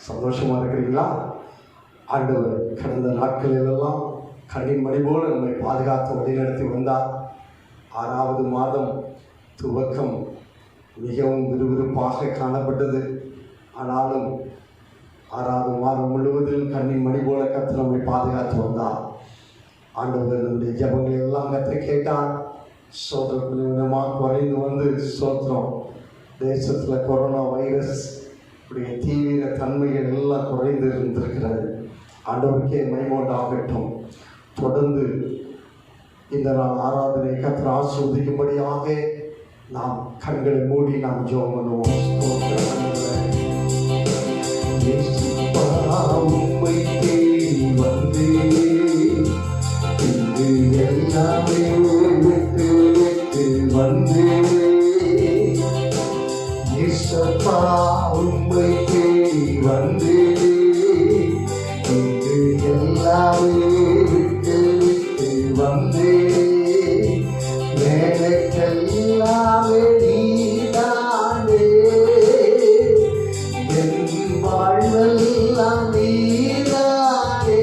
சந்தோஷமாக இருக்கிறீங்களா? ஆண்டவர் கடந்த நாட்களிலெல்லாம் கண்ணின் மணி போல நம்மை பாதுகாத்து வழிநடத்தி வந்தார். 6வது மாதம் துவக்கம் மிகவும் விறுவிறுப்பாக காணப்பட்டது. ஆனாலும் 6வது மாதம் முழுவதிலும் கண்ணின் மணி போல கர்த்தர் நம்மை பாதுகாத்து வந்தார். ஆண்டவர் நம்முடைய ஜெபங்களை எல்லாம் கர்த்தர் கேட்டார். சோத்திரம் கொஞ்சமாக குறைந்து வந்து சோத்திரம் தேசத்தில் கொரோனா வைரஸ் உடைய தீவிர தன்மைகள் எல்லாம் குறைந்து இருந்திருக்கிறது. ஆண்டவருக்கே மகிமையுண்டாகட்டும். தொடர்ந்து இந்த நாள் ஆராதனை கர்த்தர் ஆசீர்வதிக்கும்படியாக நாம் கண்களை மூடி நாம் ஜெபம் பண்ணுவோம். உம்மை தேடி வந்தேன், இன்று எல்லாமே விட்டு விட்டு வந்தேன். இயேசப்பா உம்மை தேடி வந்தேன், இன்று எல்லாமே விட்டு விட்டு வந்தேன். எனக்கெல்லாமே நீதானே, என் வாழ்வெல்லாம் நீதானே,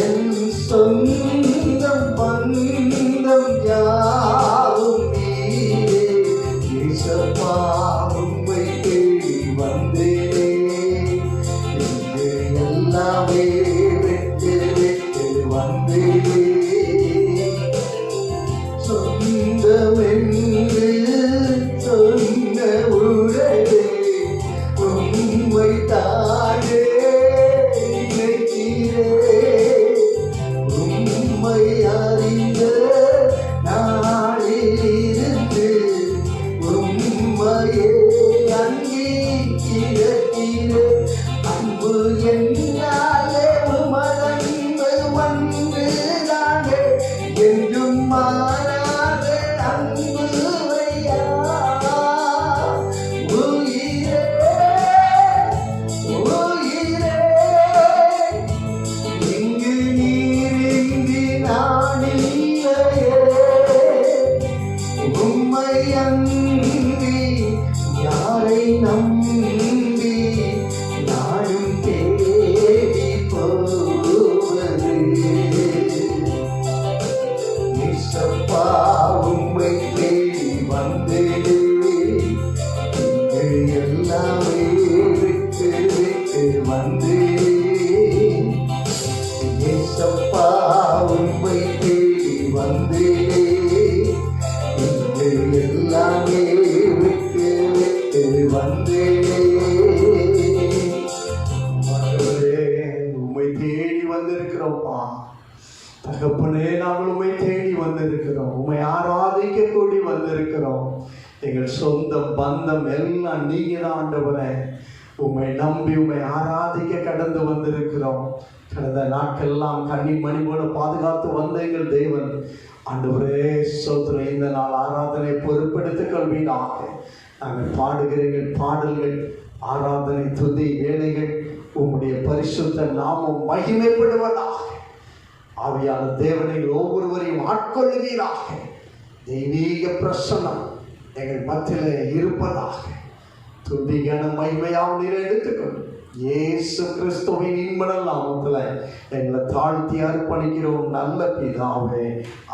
என் சொந்தம் பந்தம் யாவும் நீரே. இயேசப்பா உம்மை தேடி வந்தேன், இன்று எல்லாமே விட்டு விட்டு வந்தேன். சொந்தமென்று சொன்ன உறவே உம்மை தானே நினைக்கிறேன். உம்மை அறிந்த நாளிலிருந்து உம்மையே அங்கீகரிக்கிறேன். அன்பு என்னாலே உமதன்பு ஒன்றுதானே, என்றும் மாறாத அன்பு ஐயா. உயிரே உயிரே, இங்கு நீரின்றி நான் இல்லையே. உம்மை அன்றி யாரை நம்பி நானும் தேடி போவது. இயேசப்பா உம்மை தேடி வந்தேன், இன்று எல்லாமே விட்டு விட்டு வந்தேன். இயேசப்பா உம்மை தேடி வந்தேன், இன்று எல்லாமே விட்டு விட்டு வந்தேன். உம்மை தேடி வந்திருக்கிறோம்ப்பா தகப்பனே, நாங்கள் உம்மை தேடி வந்திருக்கிறோம், உம்மை ஆராதிக்க கூடி வந்திருக்கிறோம். எங்கள் சொந்த பந்தம் எல்லாம் நீங்க தான் ஆண்டவரே. உம்மை நம்பி உம்மை ஆராதிக்க கடந்து வந்திருக்கிறோம். கடந்த நாட்கள்லாம் கண்ணின் மணி போல பாதுகாத்து வந்த எங்கள் தேவன் ஆண்டவரே ஸ்தோத்திரம். இந்த நாள் ஆராதனை பொறுப்பெடுத்துக் கொள்வீராக. நாங்கள் பாடுகிற எங்கள் பாடல்கள், ஆராதனை துதி வேலைகள் உம்முடைய பரிசுத்த நாமம் மகிமைப்படுவதாக. ஆவியான தேவனை ஒவ்வொருவரையும் ஆட்கொள்ளுவீராக. தெய்வீக பிரசன்னம் எங்கள் மத்தியிலே இருப்பதாக. துதிகன மகிமையாக நீரை எடுத்துக்கொண்டு இயேசு கிறிஸ்துவின் இன்பனல் நாமத்தில் எங்களை தாழ்த்தி அர்ப்பணிக்கிறோம் நல்ல பிதாவே.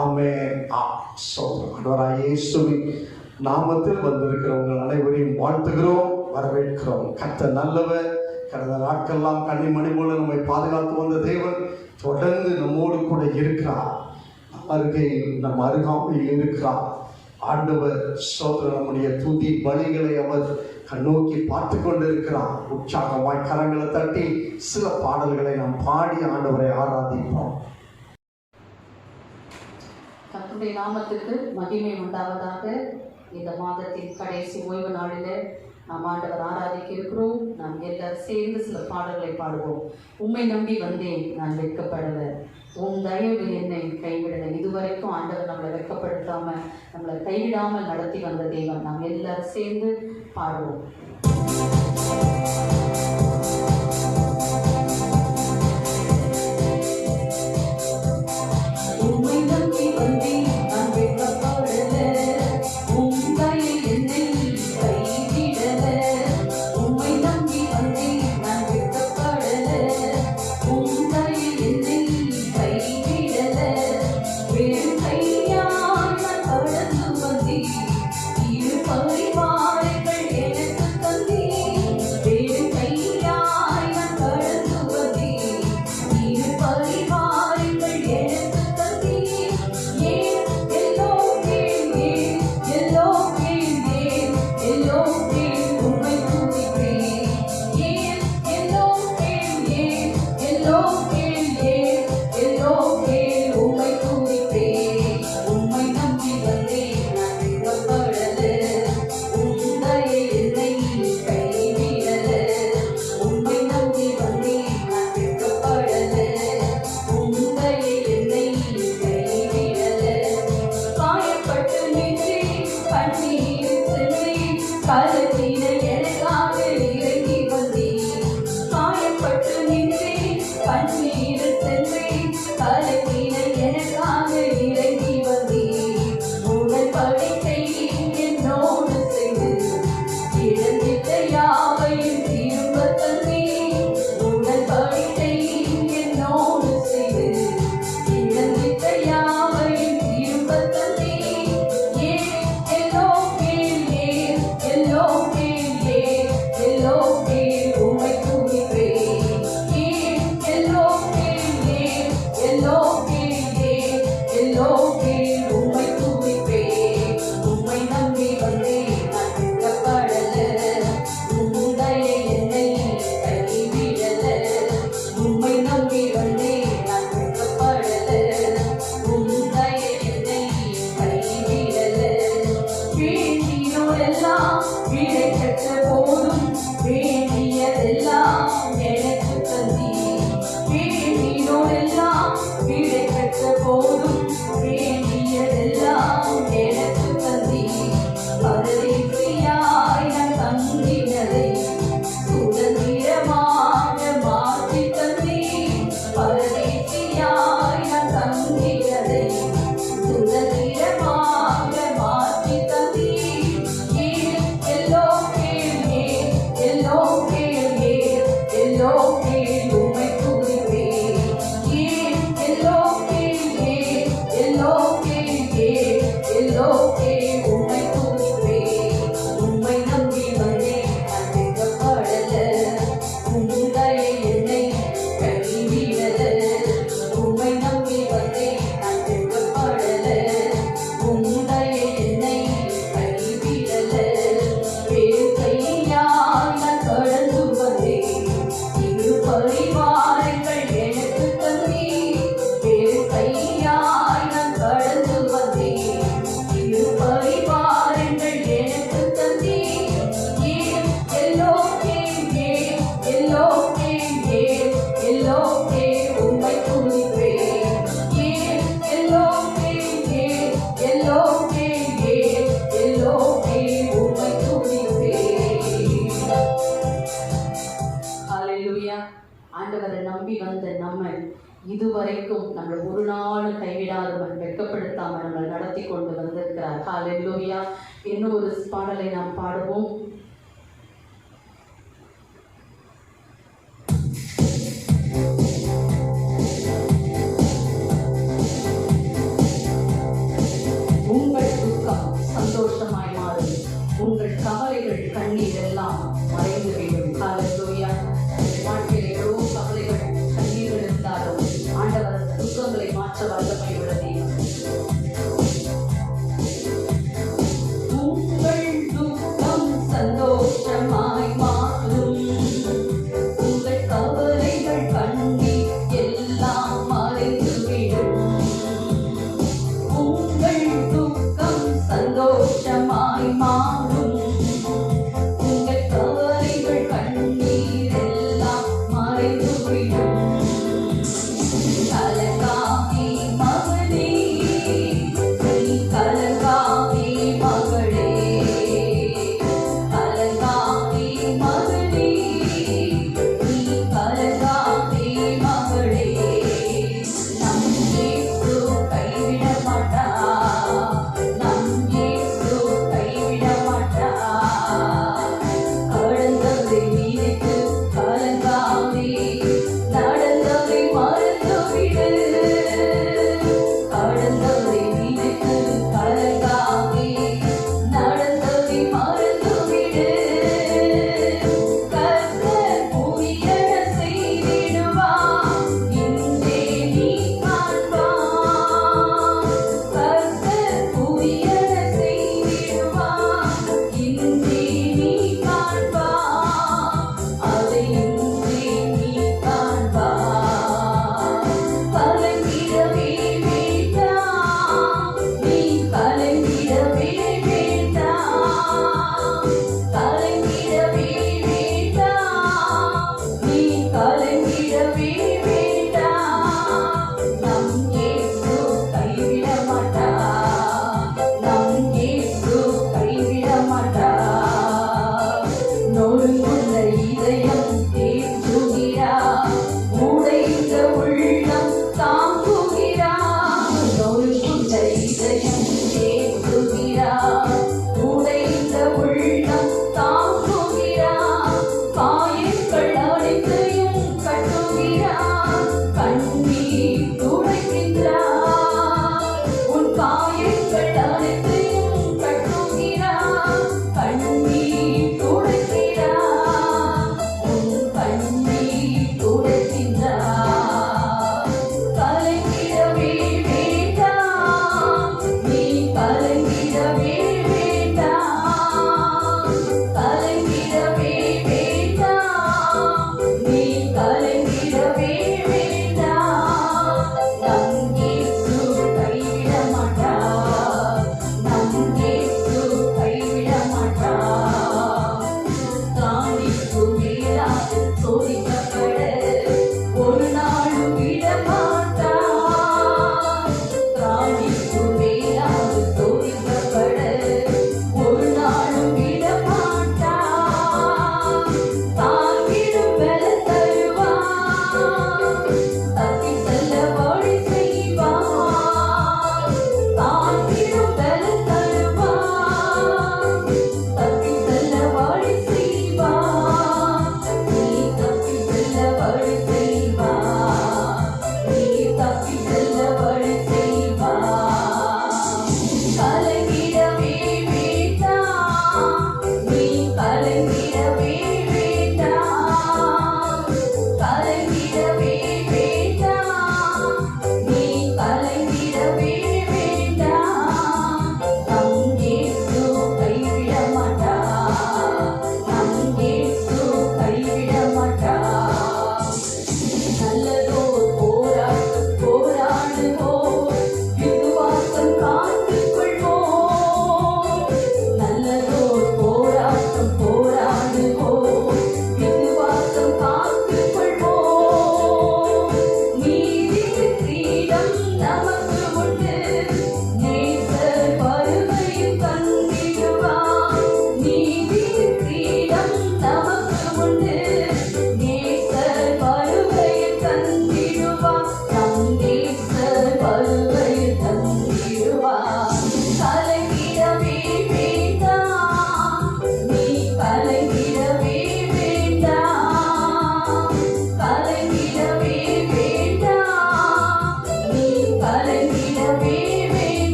ஆமென். ஆண்டவராகிய இயேசுவின் நாமத்தில் வந்திருக்கிறவங்க அனைவரையும் வாழ்த்துகிறோம், வரவேற்கிறோம். கர்த்தர் நல்லவர். கடந்த நாட்கள்லாம் கன்னிமணி போல நம்மை பாதுகாத்து வந்த தேவன் தொடர்ந்து நம்மோடு கூட இருக்கிறார். நம் அருகாமையில் இருக்கிறார். ஆண்டவர் ஸ்தோத்திரம். நம்முடைய துதி பலிகளை அவர் கண்ணோக்கி பார்த்து கொண்டிருக்கிறார். உற்சாகமாய் கரங்களை தட்டி சில பாடல்களை நாம் பாடி ஆண்டவரை ஆராதிப்போம். கர்த்தருடைய நாமத்துக்கு மகிமை உண்டாவதாக. இந்த மாதத்தின் கடைசி ஓய்வு நாளில் நாம் ஆண்டவர் ஆராதிக்க இருக்கிறோம். நாம் எல்லாரும் சேர்ந்து சில பாடல்களை பாடுவோம். உம்மை நம்பி வந்தேன், நான் வெட்கப்படலை, உன் தயவு என்னை கைவிடலை. இதுவரைக்கும் ஆண்டவர் நம்மளை வெட்கப்படுத்தாம நம்மளை கைவிடாமல் நடத்தி வந்த தேவன். நாம் எல்லாரும் சேர்ந்து பாடுவோம். உம்மை நம்பி வந்தேன், நான் வெட்கப்படலை, உன் தயவு என்னை கைவிடலை. உம்மை நம்பி நம்மை நடத்தி கொண்டு வந்திருக்கிறார். ஹalleluya. இன்னும் ஒரு பாடலை நாம் பாடுவோம். உங்கள் துக்கம் சந்தோஷமாய் மாறும், உங்கள் கவலைகள் கண்ணீர் எல்லாம் மறைந்துவிடும். ஹalleluya. வாழ்க்கையில் எவ்வளவோ கவலைகள் கண்ணீர்கள் இருந்தாலும் ஆண்டவர் துக்கங்களை மாற்ற வல்லமை உள்ள தெய்வம். உங்கள் துக்கம் சந்தோஷமாய் மாறும், உங்கள் கவலைகள் கண்ணீர் எல்லாம் மறைந்துவிடும். உங்கள் துக்கம் சந்தோஷமாய் மாறும், உங்கள் கவலைகள்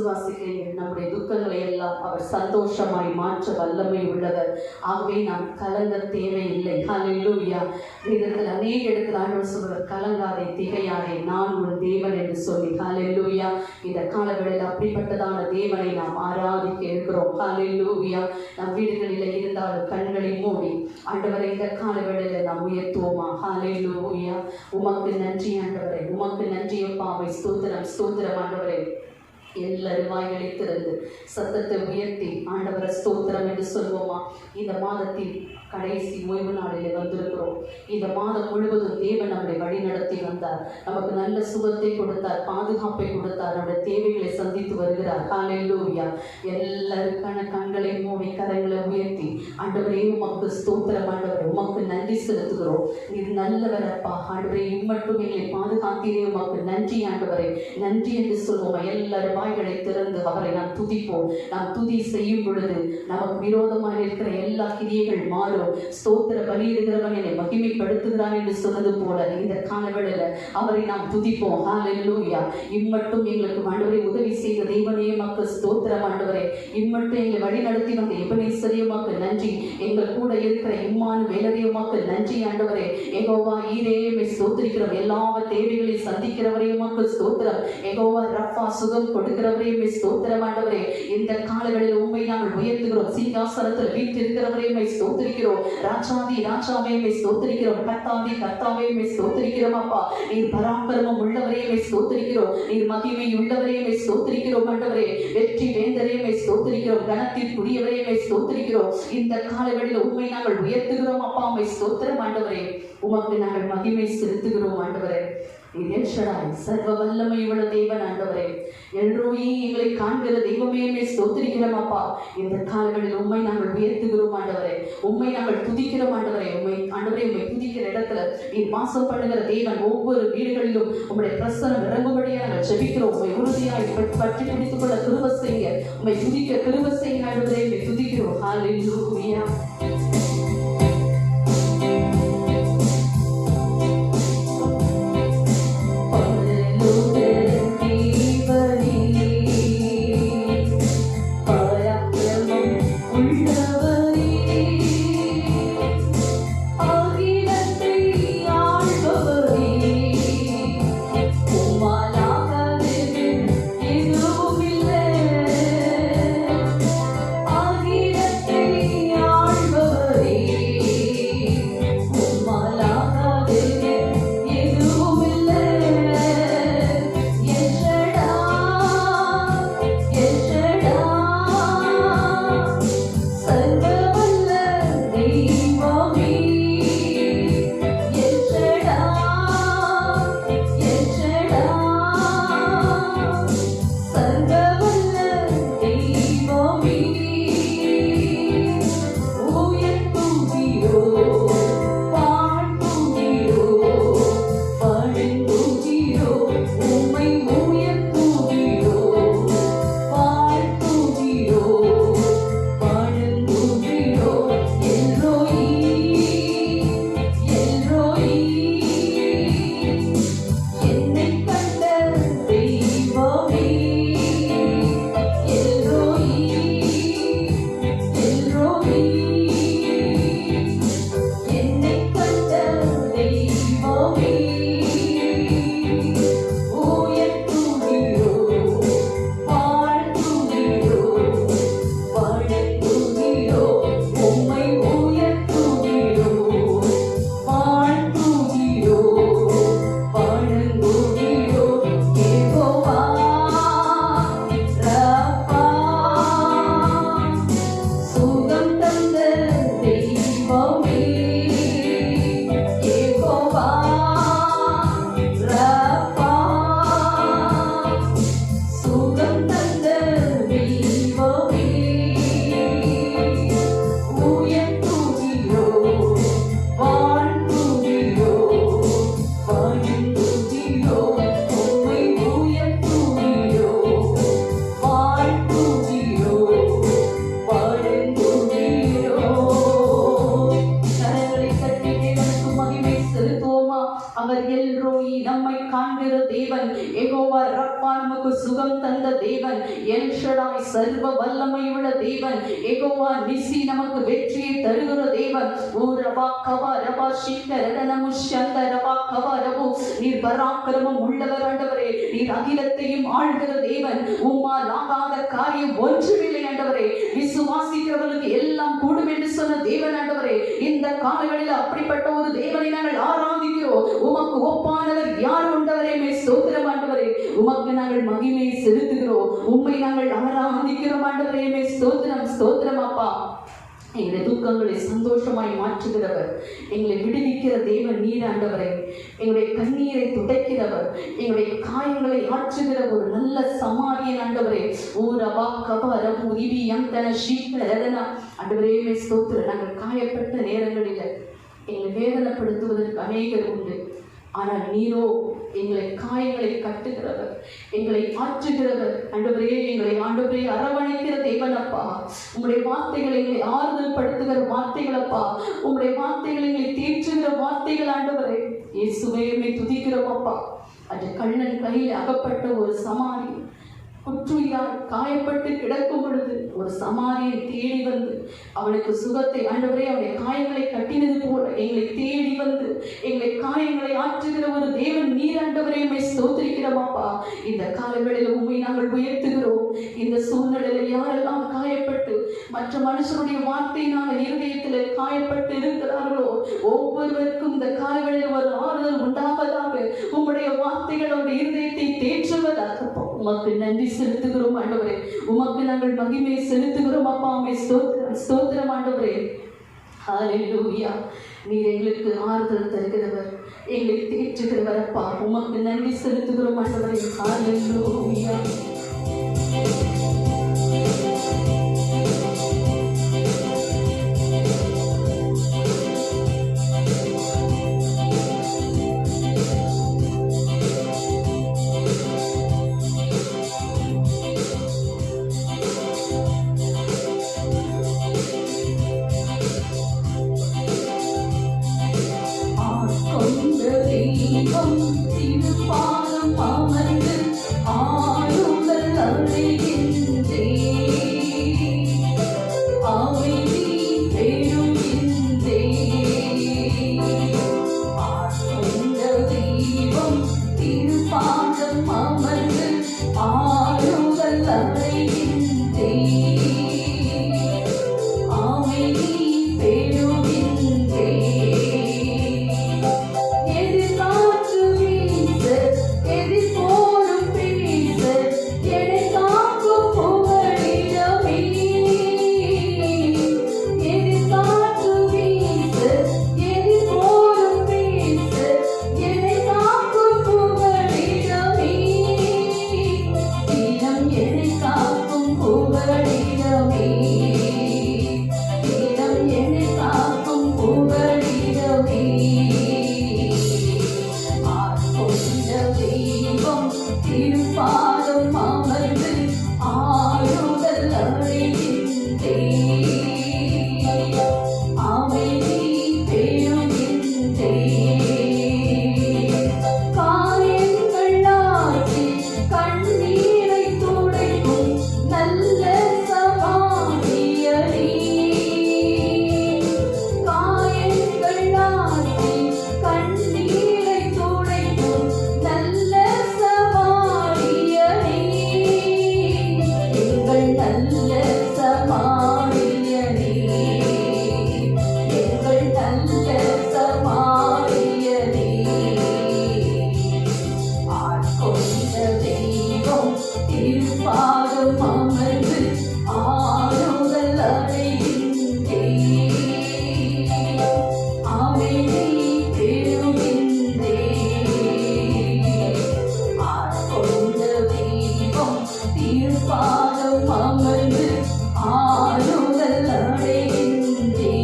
விசுவாசிக்கிறீர்கள். நம்முடைய துக்கங்களை எல்லாம் அவர் சந்தோஷமாய் மாற்ற வல்லமை உள்ளவர். ஆகவே நாம் கலங்க தேவையில்லை. ஹல்லேலூயா. வேதத்தில் அநேக இடத்தில் ஆண்டவர் சொல்வார், கலங்காதே திகையாதே, நான் ஒரு தேவன் என்று சொல்லி. ஹல்லேலூயா. இந்த காலங்களில் அப்படிப்பட்டதான தேவனை நாம் ஆராதிக்க இருக்கிறோம். ஹல்லேலூயா. நம் வீடுகளில் இருந்தாலும் கண்களை மூடி ஆண்டவரை இந்த காலங்களில் நாம் உயர்த்துவோமா? ஹல்லேலூயா. உமக்கு நன்றி ஆண்டவரே, உமக்கு நன்றி அப்பாவை. ஸ்தோத்திரம் ஸ்தோத்திரம் ஆண்டவரே. எல்லாரும் வாய்களை திறந்து சத்தத்தை உயர்த்தி ஆண்டவரை ஸ்தோத்திரம் என்று சொல்வோமா? இந்த மாதத்தில் கடைசி ஓய்வு நாளிலே வந்திருக்கிறோம். இந்த மாதம் முழுவதும் தேவன் நம்மை வழி நடத்தி வந்தார். நமக்கு நல்ல சுகத்தை கொடுத்தார், பாதுகாப்பை கொடுத்தார், நம்முடைய தேவைகளை சந்தித்து வருகிறார். ஹல்லேலூயா. எல்லாருக்கான கண்களை மூடி கரங்களை உயர்த்தி ஆண்டவரே உமக்கு ஸ்தோத்திரம் ஆண்டவரே, உமக்கு நன்றி செலுத்துகிறோம். இது நல்லவர் அப்பா. ஆண்டவரே இம்மட்டும் எங்களை பாதுகாத்தீரே, உமக்கு நன்றி ஆண்டவரே, நன்றி என்று சொல்வோம். எல்லாரும் வாய்களை திறந்து அவரை நாம் துதிப்போம். நாம் துதி செய்யும் பொழுது நமக்கு விரோதமாக இருக்கிற எல்லா கிரியைகள் மாறும். ஸ்தோத்திர பலியிடுகிறவன் என்னை மகிமைப்படுத்துகிறான் என்று சொன்னது போல இந்த காலவேளையில அவரை நாம் துதிப்போம். ஹல்லேலூயா. இம்மட்டும் எங்களுக்கு ஆண்டவரை உதவி செய்த தெய்வனே உமக்கு ஸ்தோத்திரம் ஆண்டவரே. இம்மட்டும் எங்களை வழி நடத்தி வந்த எபனேசரே உமக்கு நன்றி. எங்கள் கூட இருக்கிற இம்மானுவேலரே உமக்கு நன்றி ஆண்டவரே. யெகோவா ஈரே உம்மை ஸ்தோத்திரிக்கிறோம். எல்லா தேவைகளை சந்திக்கிறவரே உமக்கு ஸ்தோத்திரம். யெகோவா ரப்பா சுகம் கொடுக்கிறவரே உம்மை ஸ்தோத்திரம் ஆண்டவரே. இந்த காலங்களில் உம்மை நாங்கள் உயர்த்துகிறோம். சிங்காசனத்தில் வீற்றிருக்கிறவரே உம்மை ஸ்தோத்திரிக்கிறோம். ராஜாதி ராஜாவே உம்மை ஸ்தோத்திரிக்கிறோம். கர்த்தாதி கர்த்தாவே உம்மை ஸ்தோத்திரிக்கிறோம் அப்பா. நீர் பராக்கிரமம் உள்ளவரே உம்மை ஸ்தோத்திரிக்கிறோம். நீர் மகிமை உள்ளவரே உம்மை ஸ்தோத்திரிக்கிறோம் ஆண்டவரே. வெற்றி வேந்தரே உம்மை ஸ்தோத்திரிக்கிறோம். கனத்திற்குரியவரே உம்மை ஸ்தோத்திரிக்கிறோம். இந்த காலங்களில் உம்மை நாங்கள் உயர்த்துகிறோம் அப்பா. உம்மை ஸ்தோத்திரம் ஆண்டவரே. உமக்கு நாங்கள் மகிமை செலுத்துகிறோம் ஆண்டவரே. சர்வ வல்லமை உள்ள தேவன் ஆண்டவரே. எல்ரோயி எங்களை காண்கிற தெய்வமே உம்மை ஸ்தோத்திரிக்கிறோம் அப்பா. இந்த காலங்களில் உம்மை நாங்கள் உயர்த்துகிறோம் ஆண்டவரே. உம்மை நாங்கள் துதிக்கிறோம் ஆண்டவரே. உம்மை ஆண்டவரே உம்மை துதிக்கிற இடத்துல நீர் வாசம் பண்ணுகிற தேவன். ஒவ்வொரு வீடுகளிலும் உம்முடைய பிரசனம் இறங்கும்படியாக நாங்கள் ஜெபிக்கிறோம். உம்மை உறுதியாய் பற்றி பிடித்துக் கொள்ள கிருபை செய்ய, உம்மை துதிக்க கிருபை செய்ய ஆண்டவரே உம்மை துதிக்கிறோம். ஹல்லேலூயா. ஆகிடத்தை ஆள்பவரே நமக்கு சுகம் தந்த தேவன், எல் ஷடாய் சர்வ வல்லமை உள்ள தேவன், யெகோவா நிசி நமக்கு வெற்றியை தருகிற தேவன். ஓ ரபா கவா ரபா ஷிக்க ரதனமு ஷந்த ரபா கவா ரபு. நீர் பராக்கிரமம் உள்ளவர் ஆண்டவரே, நீர் அகிலத்தையும் ஆள்கிற தேவன். உம்மால் ஆகாத காரியம் ஒன்றுமில்லை ஆண்டவரே. விசுவாசிக்கிறவர்களுக்கு எல்லாம் கூடும் என்று சொன்ன தேவன் ஆண்டவரே, இந்த காலங்களில் அப்படிப்பட்ட ஒரு தேவனை நாங்கள் ஆராதிக்கிறோம். உமக்கு ஒப்பானவர் யார் ஆண்டவரே? ஸ்தோத்திரம் ஆண்டவரே. உமக்கு நாங்கள் மகிமையை செலுத்துகிறோம், உம்மை நாங்கள் ஆராதிக்கிறோம் ஆண்டவரே. ஸ்தோத்திரம் ஸ்தோத்திரம் அப்பா. எங்களுடைய துக்கங்களை சந்தோஷமாய் மாற்றுகிறவர், எங்களை விடுவிக்கிற தேவன் நீர் ஆண்டவரே. எங்களுடைய கண்ணீரை துடைக்கிறவர், எங்களுடைய காயங்களை ஆற்றுகிற ஒரு நல்ல சமாரியன் ஆண்டவரே. ஓ ரபா கபா ரபு இவி யந்தன ஷீக்க ரதனா ஆண்டவரே. ஸ்தோத்திரம். நாங்கள் காயப்பட்ட நேரங்களில் எங்களை வேதனைப்படுத்துவதற்கு அநேகர் உண்டு. ஆனால் நீரோ எங்களை காயங்களை கட்டுகிறவர், எங்களை ஆற்றுகிறவர் ஆண்டவரே. எங்களை ஆண்டவரே அரவணைக்கிற தேவன் அப்பா. உங்களுடைய வார்த்தைகளை எங்களை ஆறுதல் படுத்துகிற வார்த்தைகள் அப்பா. உங்களுடைய வார்த்தைகளை எங்களை தேற்றுகிற வார்த்தைகள் ஆண்டவரே. இயேசுவே துதிக்கிறோம் அப்பா. அந்த கண்ணன் கையில் அகப்பட்ட ஒரு சமாரி குற்றுயிரால் காயப்பட்டு கிடக்கும் பொழுது ஒரு சமாரியை தேடி வந்து அவனுக்கு சுகத்தை ஆண்டவரே, அவனுடைய காயங்களை கட்டினது போல எங்களை தேடி வந்து எங்களை காயங்களை ஆற்றுகிற ஒரு தேவன் நீர் ஆண்டவரே. ஸ்தோத்திரிக்கிறோம் அப்பா. இந்த காலங்களில் உண்மை நாங்கள் உயர்த்துகிறோம். இந்த சூழ்நிலையில் யாரெல்லாம் காயப்பட்டு மற்ற மனுஷனுடைய வார்த்தையினால இருதயத்தில் காயப்பட்டு இருக்கிறார்களோ ஒவ்வொருவருக்கும் இந்த காலங்களில் ஒரு ஆறுதல் உண்டாவதாக. உம்முடைய வார்த்தைகள் அவருடைய இருதயத்தை தேற்றுவதாக. உமக்கு நன்றி செலுத்துகிறோம் ஆண்டவரே. உமக்கு நாங்கள் மகிமை செலுத்துகிறோம் அப்பா. ஸ்தோத்திரம் ஸ்தோத்திரம் ஆண்டவரே. ஹல்லேலூயா. நீர் எங்களுக்கு ஆறுதல் தருகிறவர், எங்களை தேற்றுகிறவர் அப்பா. உமக்கு நன்றி செலுத்துகிறோம் ஆண்டவரே. ஹல்லேலூயா. திருப்பாதம் அமர்ந்து ஆளுங்கள் அழைகின்றே, அமைதி பெறுகின்றே. ஆட்கொண்ட தெய்வம் திருப்பாதம் அமர்ந்து ஆளுங்கள் அழைகின்றே, அமைதி பெறுகின்றே. திருப்பாதம் அமர்ந்து ஆளுதல் அழைகின்றே, அமைதி பெறுகின்றே. காயங்கள் ஆற்றி கண்ணீரை துடைக்கும் நல்ல சமாரியனே. காயங்கள் ஆற்றி கண்ணீரை துடைக்கும் நல்ல திருப்பாதம் அமர்ந்து ஆறுதல் அடைகின்றே, அமைதி பெறுகின்றே. ஆட்கொண்ட தெய்வம் திருப்பாதம் அமர்ந்து ஆறுதல் அடைகின்றே,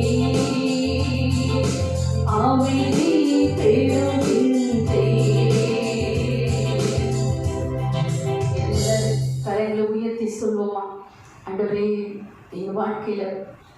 அமைதி பெறுகின்றே. கரைகளை உயர்த்தி சொல்வோமா? ஆண்டவரே, எங்கள் வாழ்க்கையில்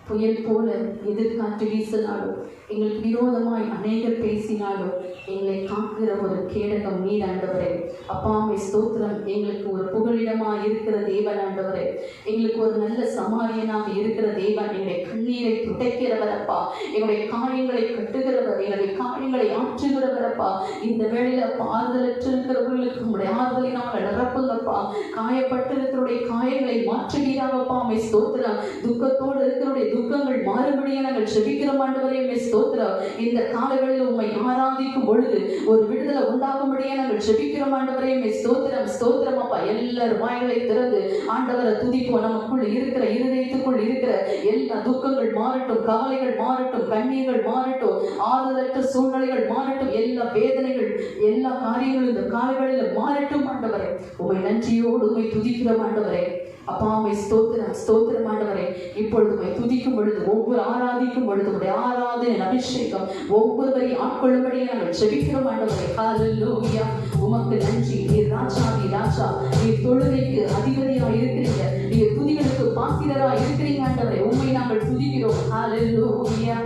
புயல் போல எதிர்காற்று வீசினாலும், எங்களுக்கு விரோதமாய் அநேகர் பேசினாலும் எங்களை காக்கிற ஒரு கேடகம் நீர் ஆண்டவரே. அப்பாவை ஸ்தோத்திரம். எங்களுக்கு ஒரு புகலிடமாக இருக்கிற தேவன் ஆண்டவரே, எங்களுக்கு ஒரு நல்ல சமாரியனாக இருக்கிற தேவன், எங்களுடைய கண்ணீரை துடைக்கிறவர் அப்பா, எங்களுடைய காரியங்களை கட்டுகிறவர், எங்களுடைய காரியங்களை ஆற்றுகிறவர் அப்பா. இந்த வேளையில ஆறுதலற்று இருக்கிறவர்களுக்கு உங்களுடைய ஆறுதலினால் நிரப்புங்கப்பா. காயப்பட்டிருக்கிறவருடைய காயங்களை மாற்றுவீராகப்பா. அம்மை ஸ்தோத்திரம். துக்கத்தோடு இருக்கிறவருடைய துக்கங்கள் மாறுபடியே நாங்கள் செபிக்கிறோம் ஆண்டவரே. அம்மை ஸ்தோத்திரம். இந்த காலங்களில் உம்மை ஆராதிக்கும் பொழுது ஒரு விடுதலை உண்டாகும்படியே நாங்கள் செபிக்கிறோம் ஆண்டவரே. அம்மை ஸ்தோத்திரம். ஸ்தோத்திரம் அப்பா. எல்லாரும் வாய்களை திறந்து ஆண்டவரை துதிப்போம். நமக்குள் இருக்கிற இருதயத்துக்குள் இருக்கிற எல்லா துக்கங்கள் மாறட்டும், கவலைகள் மாறட்டும், கண்ணீர்கள் மாறட்டும், ஆறுதலற்ற சூழ்நிலைகள் மாறட்டும், எல்லா வேதனைகள் எல்லா காரியங்களும் இந்த காலங்களில் மாறட்டும் ஆண்டவரே. உம்மை நன்றியோடு உம்மை துதிக்கிறோம் ஆண்டவரே. அப்பா உம்மை ஸ்தோத்திரம். ஸ்தோத்திரம் ஆண்டவரே. இப்பொழுது உம்மை துதிக்கும் பொழுது, ஒவ்வொரு ஆராதிக்கும் பொழுது உடைய ஆராதனை அபிஷேகம் ஒவ்வொருவரையும் ஆட்கொள்ளும்படியே நாங்கள் செபிக்கிறோம் ஆண்டவரே. ஹல்லேலூயா. உமக்கு நன்றி. நீர் ராஜாதி ராஜா, நீர் தொழுகைக்கு அதிபதியாக இருக்கிறீங்க, நீர் துதிகளுக்கு பாத்திரராக இருக்கிறீங்க ஆண்டவரே. உம்மை நாங்கள் துதிக்கிறோம். ஹல்லேலூயா.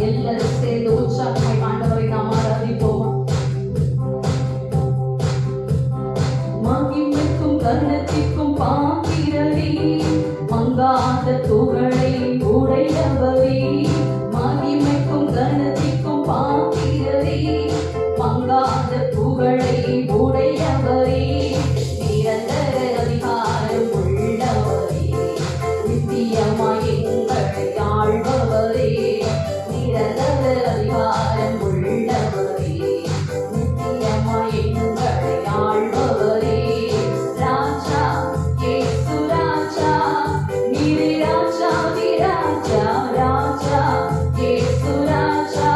எல்லாரும் சேர்ந்து உற்சாகமாய் ஆண்டவரை நாம் ஆராதிப்போமா? மகிமைக்கும் கர்ணத்திற்கும் பாத்திரரே, மங்காத துகளை உடையவரே. மகிமைக்கும் கர்ணத்திற்கும் பாத்திரரே, மங்காத புகழை உடையவரே. நிரந்தர அதிகாரம் உள்ளவரே, நித்தியமாய் எங்களை ஆள்பவரே. நிரந்தர அதிகாரம் உள்ளவரே, நித்தியமாய் எங்களை ஆள்பவரே. ராஜா இயேசு ராஜா, நீரே ராஜாதி ராஜா. ராஜா இயேசு ராஜா,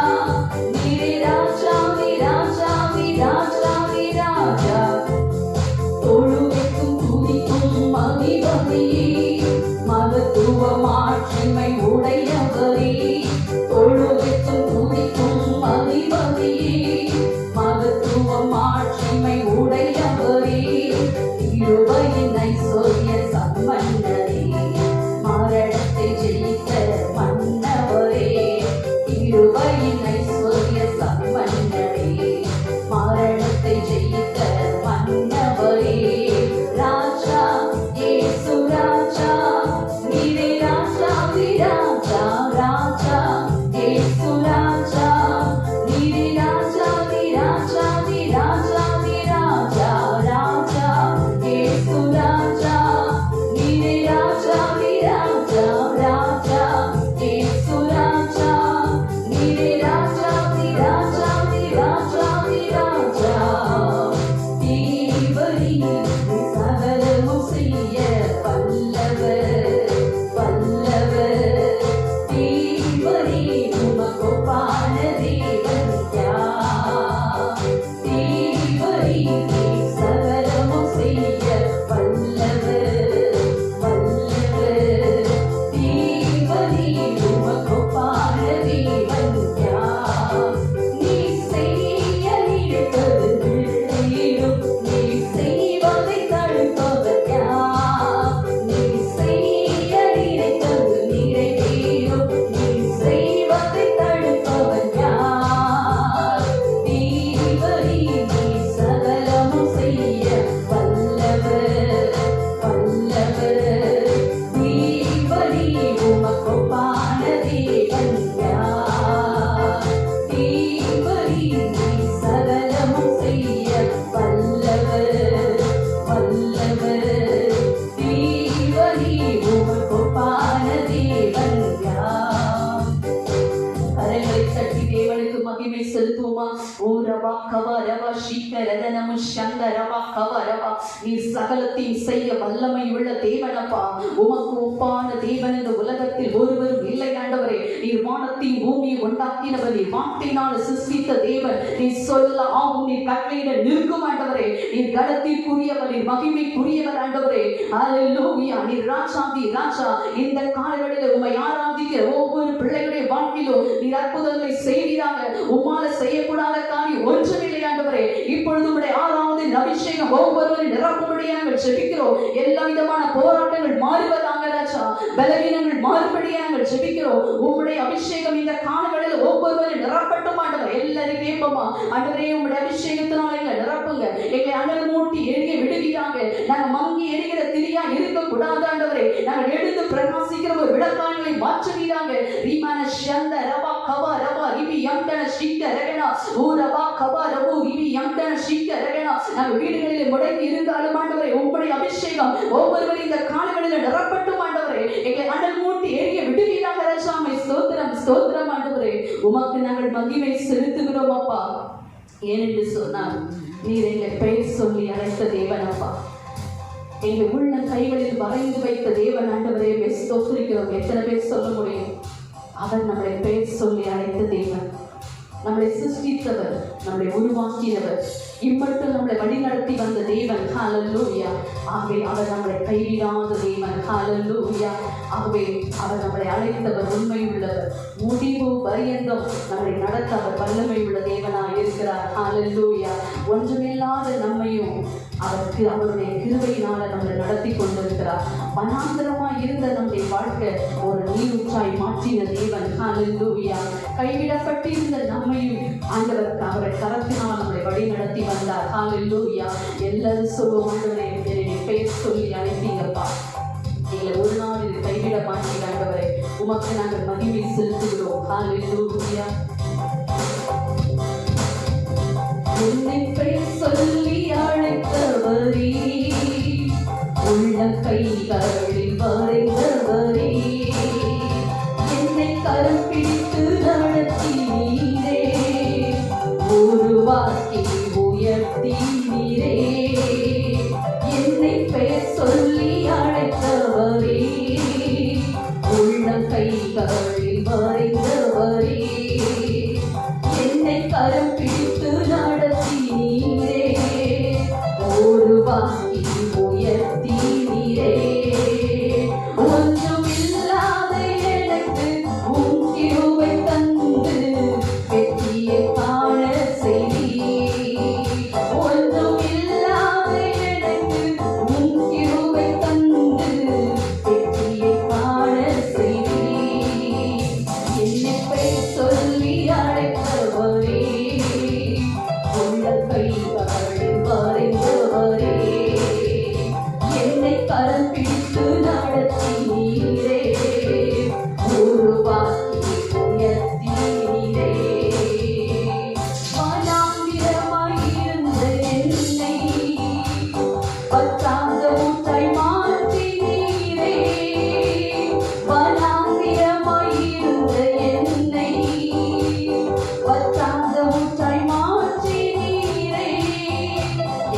நீரே ராஜாதி ராஜாதி ராஜாதி ராஜா. தொழுகைக்கும் துதிக்கும் மகிமையே, மகத்துவ மாட்சிமை உடையவரே. தொழுகைக்கும் துதிக்கும் மகிமையே, மகத்துவ மாட்சிமை உடையவரே. இருபையின் ஐஸ்வர்ய சம்பன்னரே, மரணத்தை ஜெயித்த மன்னவரே. இருபையின் ஐஸ்வர்ய சம்பன்னரே, மரணத்தை ஜெயித்த மன்னவரே. ராஜா இயேசு ராஜா, நீரே ராஜாதி ராஜா. ராஜா இயேசு ராஜா, நீரே ராஜாதி ராஜாதி ராஜாதி ராஜா. ராஜா இயேசு ராஜா, நீரே ராஜாதி ராஜா. ராஜா இயேசு ராஜா, நீரே ராஜாதி ராஜாதி ராஜாதி ராஜா. தேவரீ சகலமும் செய்ய வல்லவர், வல்லவர். தேவரீ உமக்கொப்பான தேவன் யார்? தேவரீ சகலமும் செய்ய வல்லவர், வல்லவர். தேவரீ உமக்கொப்பான தேவன் யார்? நீ செய்ய நினைப்பது நிறைவேறும், நீ செய்வதை தடுப்பவர் யார்? நீ செய்ய நினைப்பது நிறைவேறும், நீ செய்வதை தடுப்பவர் யார்? தேவரீ சகலமும் செய்ய வல்லவர், வல்லவர். தேவரீ உமக்கொப்பான தேவன் யார்? தேவரீ சகலமும் செய்ய வல்லவர், வல்லவர். தேவரீ உமக்கொப்பான தேவன் யார்? கரங்களை தட்டி தேவனுக்கு மகிமை செலுத்துவோமா? ஓ ரவா கவா ரவா சீக்கரதனமு சங்கரவா கவா ரவா. நீர் சகலத்தையும் செய்ய வல்லமை உள்ள தேவனப்பா. உமக்கு ஒப்பான தேவன் இந்த உலகத்தில் ஒருவரும் இல்லை ஆண்டவரே. நீர் வானத்தையும் பூமியை உண்டாக்கினவர், நீர் வார்த்தையினால் சிருஷ்டித்த தேவன். நீர் சொல்ல ஆகும், நீர் கட்டளையிட நிற்கும் ஆண்டவரே. நீர் கனத்திற்குரியவர், நீர் மகிமைக்குரியவர் ஆண்டவரே. ஹல்லேலூயா. நீர் ராஜாதி ராஜா. இந்த காலங்களில் உம்மை ஆராதிக்கிற ஒவ்வொரு பிள்ளைகளுடைய வாழ்க்கையிலும் நீர் அற்புதங்களை செய்வீராக. உம்மால செய்யக்கூடாத காரியம் ஒன்றுமில்லை ஆண்டவரே. இப்பொழுது உம்முடைய ஆராதனை அபிஷேகம் ஒவ்வொருவரும் நிரப்பும்படியாக நாங்கள் ஜெபிக்கிறோம். எல்லா விதமான போராட்டங்கள் மாறுவதாக ராஜா. ராஜா. பலவீனங்கள் மாறுபடியே நாங்கள் ஜெபிக்கிறோம். உம்முடைய அபிஷேகம் இந்த காலங்களில் ஒவ்வொருவரும் நிரப்பட்டும் ஆண்டவர். எல்லாரும் கேட்போமா ஆண்டவரே, உம்முடைய அபிஷேகத்தினால் எங்களை நிரப்புங்க. எங்களை அனல் மூட்டி எரிய விடுவீராங்க. நாங்கள் மங்கி எரிகிற திரியா இருக்க கூடாது ஆண்டவரே. நாங்கள் எழுந்து பிரகாசிக்கிற ஒரு விளக்காயங்களை மாற்றுவீராங்க. ரீமான ஷந்த ரபா கபா ரபா ரிபி யம்தன ஸ்ரீக்க ரகனா ஊரபா கபா ரபு ரிபி யம்தன ஸ்ரீக்க ரகனா. நாங்கள் வீடுகளில் முடங்கி இருந்தாலும் ஆண்டவரே, உம்முடைய அபிஷேகம் ஒவ்வொருவரும் இந்த காலங்களில் நிரப்பட்டும் ஆண்டவரே. எங்களை அனல் மூட்டி எரிய விடுவீராக ராஜாமை. ஸ்தோத்திரம் ஸ்தோத்திரம் ஆண்டவரே. உமக்கு நாங்கள் மகிமை செலுத்துகிறோம் அப்பா. ஏனென்று சொன்னால் நீர் எங்களை பெயர் சொல்லி அழைத்த தேவன் அப்பா. எங்கள் உள்ள கைகளில் வரைந்து வைத்த தேவன் ஆண்டவரே, ஸ்தோத்திரிக்கிறோம். எத்தனை பேர் சொல்ல முடியும்? அவர் நம்மளை பெயர் சொல்லி அழைத்த தேவன், நம்மளை சிருஷ்டித்தவர், நம்மளை உருவாக்கியவர், இம்மட்டும் நம்மளை வழிநடத்தி வந்த தேவன். ஹல்லேலூயா. ஆகவே அவர் நம்மளை கைவிடாத தேவன். ஹல்லேலூயா. ஆகவே அவர் நம்மளை அழைத்தவர் உண்மையுள்ளவர். முடிவு பரியந்தம் நம்மளை நடத்த அவர் வல்லமை உள்ள தேவனாக இருக்கிறார். ஹல்லேலூயா. ஒன்றுமில்லாத நம்மையும் அவருடைய கிருபையினால நம்மளை நடத்தி கொண்டிருக்கிறார். வனாந்தரமாய் இருந்த நம்முடைய வாழ்க்கை ஒரு நீரூற்றாய் மாற்றின தேவன். ஹல்லேலூயா. கைவிடப்பட்டிருந்த நம்மையும் ஆண்டவர் அவரை கரத்தினால் நம்மளை வழி நடத்தி வந்தார். ஹல்லேலூயா. எல்லாரும் சொல்லுவோம், ஆண்டவரே என்னுடைய பெயர் சொல்லி அழைத்தீங்கப்பா. எங்களை ஒரு நாள் இது கைவிட மாட்டீங்க ஆண்டவரே. உமக்கு நாங்கள் மகிமை செலுத்துகிறோம். ஹல்லேலூயா. என்னை பெயர் சொல்லி அழைத்தவரே, உள்ள கைகளில் வரைந்தவரே, என்னை கரம் பிடித்து நடத்தினீரே, உருவாக்கி உயர்த்தினீரே. என்னை பெயர் சொல்லி அழைத்தவரே, உள்ள கைகளில் வரைந்தவரே, என்னை கரம் பிடித்து நடத்தினீரே, உருவாக்கி உயர்த்தினீரே. ஒன்றுமில்லாத எனக்கு உம் கிருபை தந்து வெற்றியை காண செய்தீர். ஒன்றுமில்லாத எனக்கு உம் கிருபை தந்து வெற்றியை காண செய்தீர். என்னை பெயர் சொல்லி அழைத்தவரே, உள்ள கைகளில் வரைந்தவரே, என்னை கரம் பிடித்து நடத்தினீரே, உருவாக்கி உயர்த்தினீரே. வனாந்திரமாயிருந்த என்னை பற்றாத ஊற்றாய் மாற்றினீரே, வனாந்திரமாயிருந்த என்னை பற்றாத ஊற்றாய் மாற்றினீரே.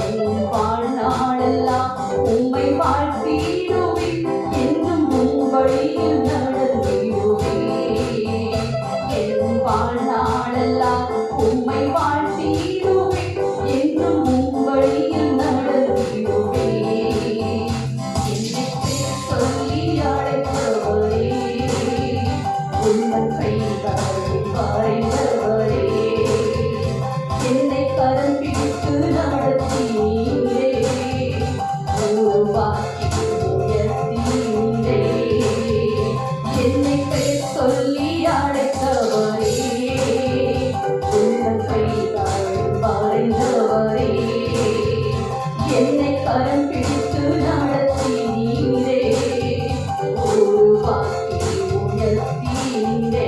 என் வாழ்நாளெல்லாம் உம்மை வாழ்த்திடுவேன், என்றும் உம் வழியில் நடந்திடுவேன். என் வாழ்நாளெல்லாம் உம்மை வாழ்த்திடுவேன், என்றும் உம் வழியில் நடந்திடுவேன். என்னை பெயர் சொல்லி அழைத்தவரே, உள்ள கைகளில் வரைந்தவரே, என்னை கரம் பிடித்து நடத்தினீரே, உருவாக்கி உயர்த்தினீரே. என்னை பெயர் சொல்லி அழைத்தவரே, உள்ள கைகளில் வரைந்தவரே, என்னை கரம் பிடித்து நடத்தினீரே, உருவாக்கி உயர்த்தினீரே.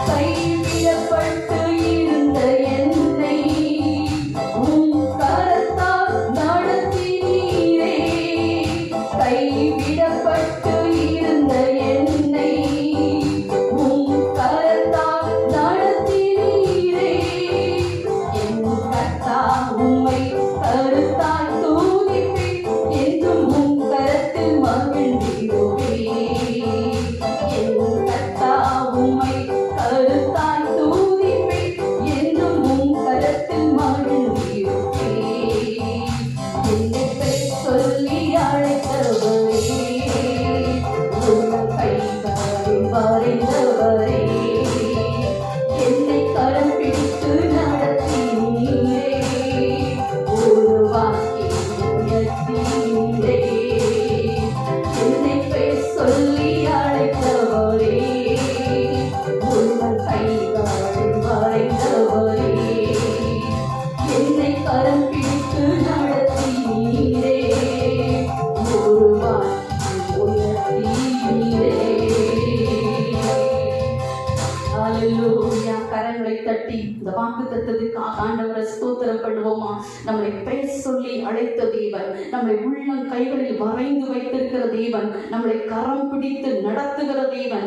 கைவிடப்பட்டு இருந்த என்னை உம் கரத்தால் நடத்தினீரே, கைவிடப்பட்டு இருந்த என்னை உம் கரத்தால் நடத்தினீரே. என் கர்த்தா உம்மை கருத்தால் தூதிப்பேன், என்றும் உம் கரத்தில் மகிழ்ந்திடுவேன். என் கர்த்தா உம்மை கருத்தால் தூதிப்பேன், என்றும் உம் கரத்தில் மகிழ்ந்திடுவேன். என்னை பெயர் சொல்லி அழைத்தவரே, நம்மளை பெயர் சொல்லி அழைத்த தேவன், நம்மளை உள்ளம் கைகளில் வரைந்து வைத்திருக்கிற தேவன், நம்மளை கரம் பிடித்து நடத்துகிற தேவன்.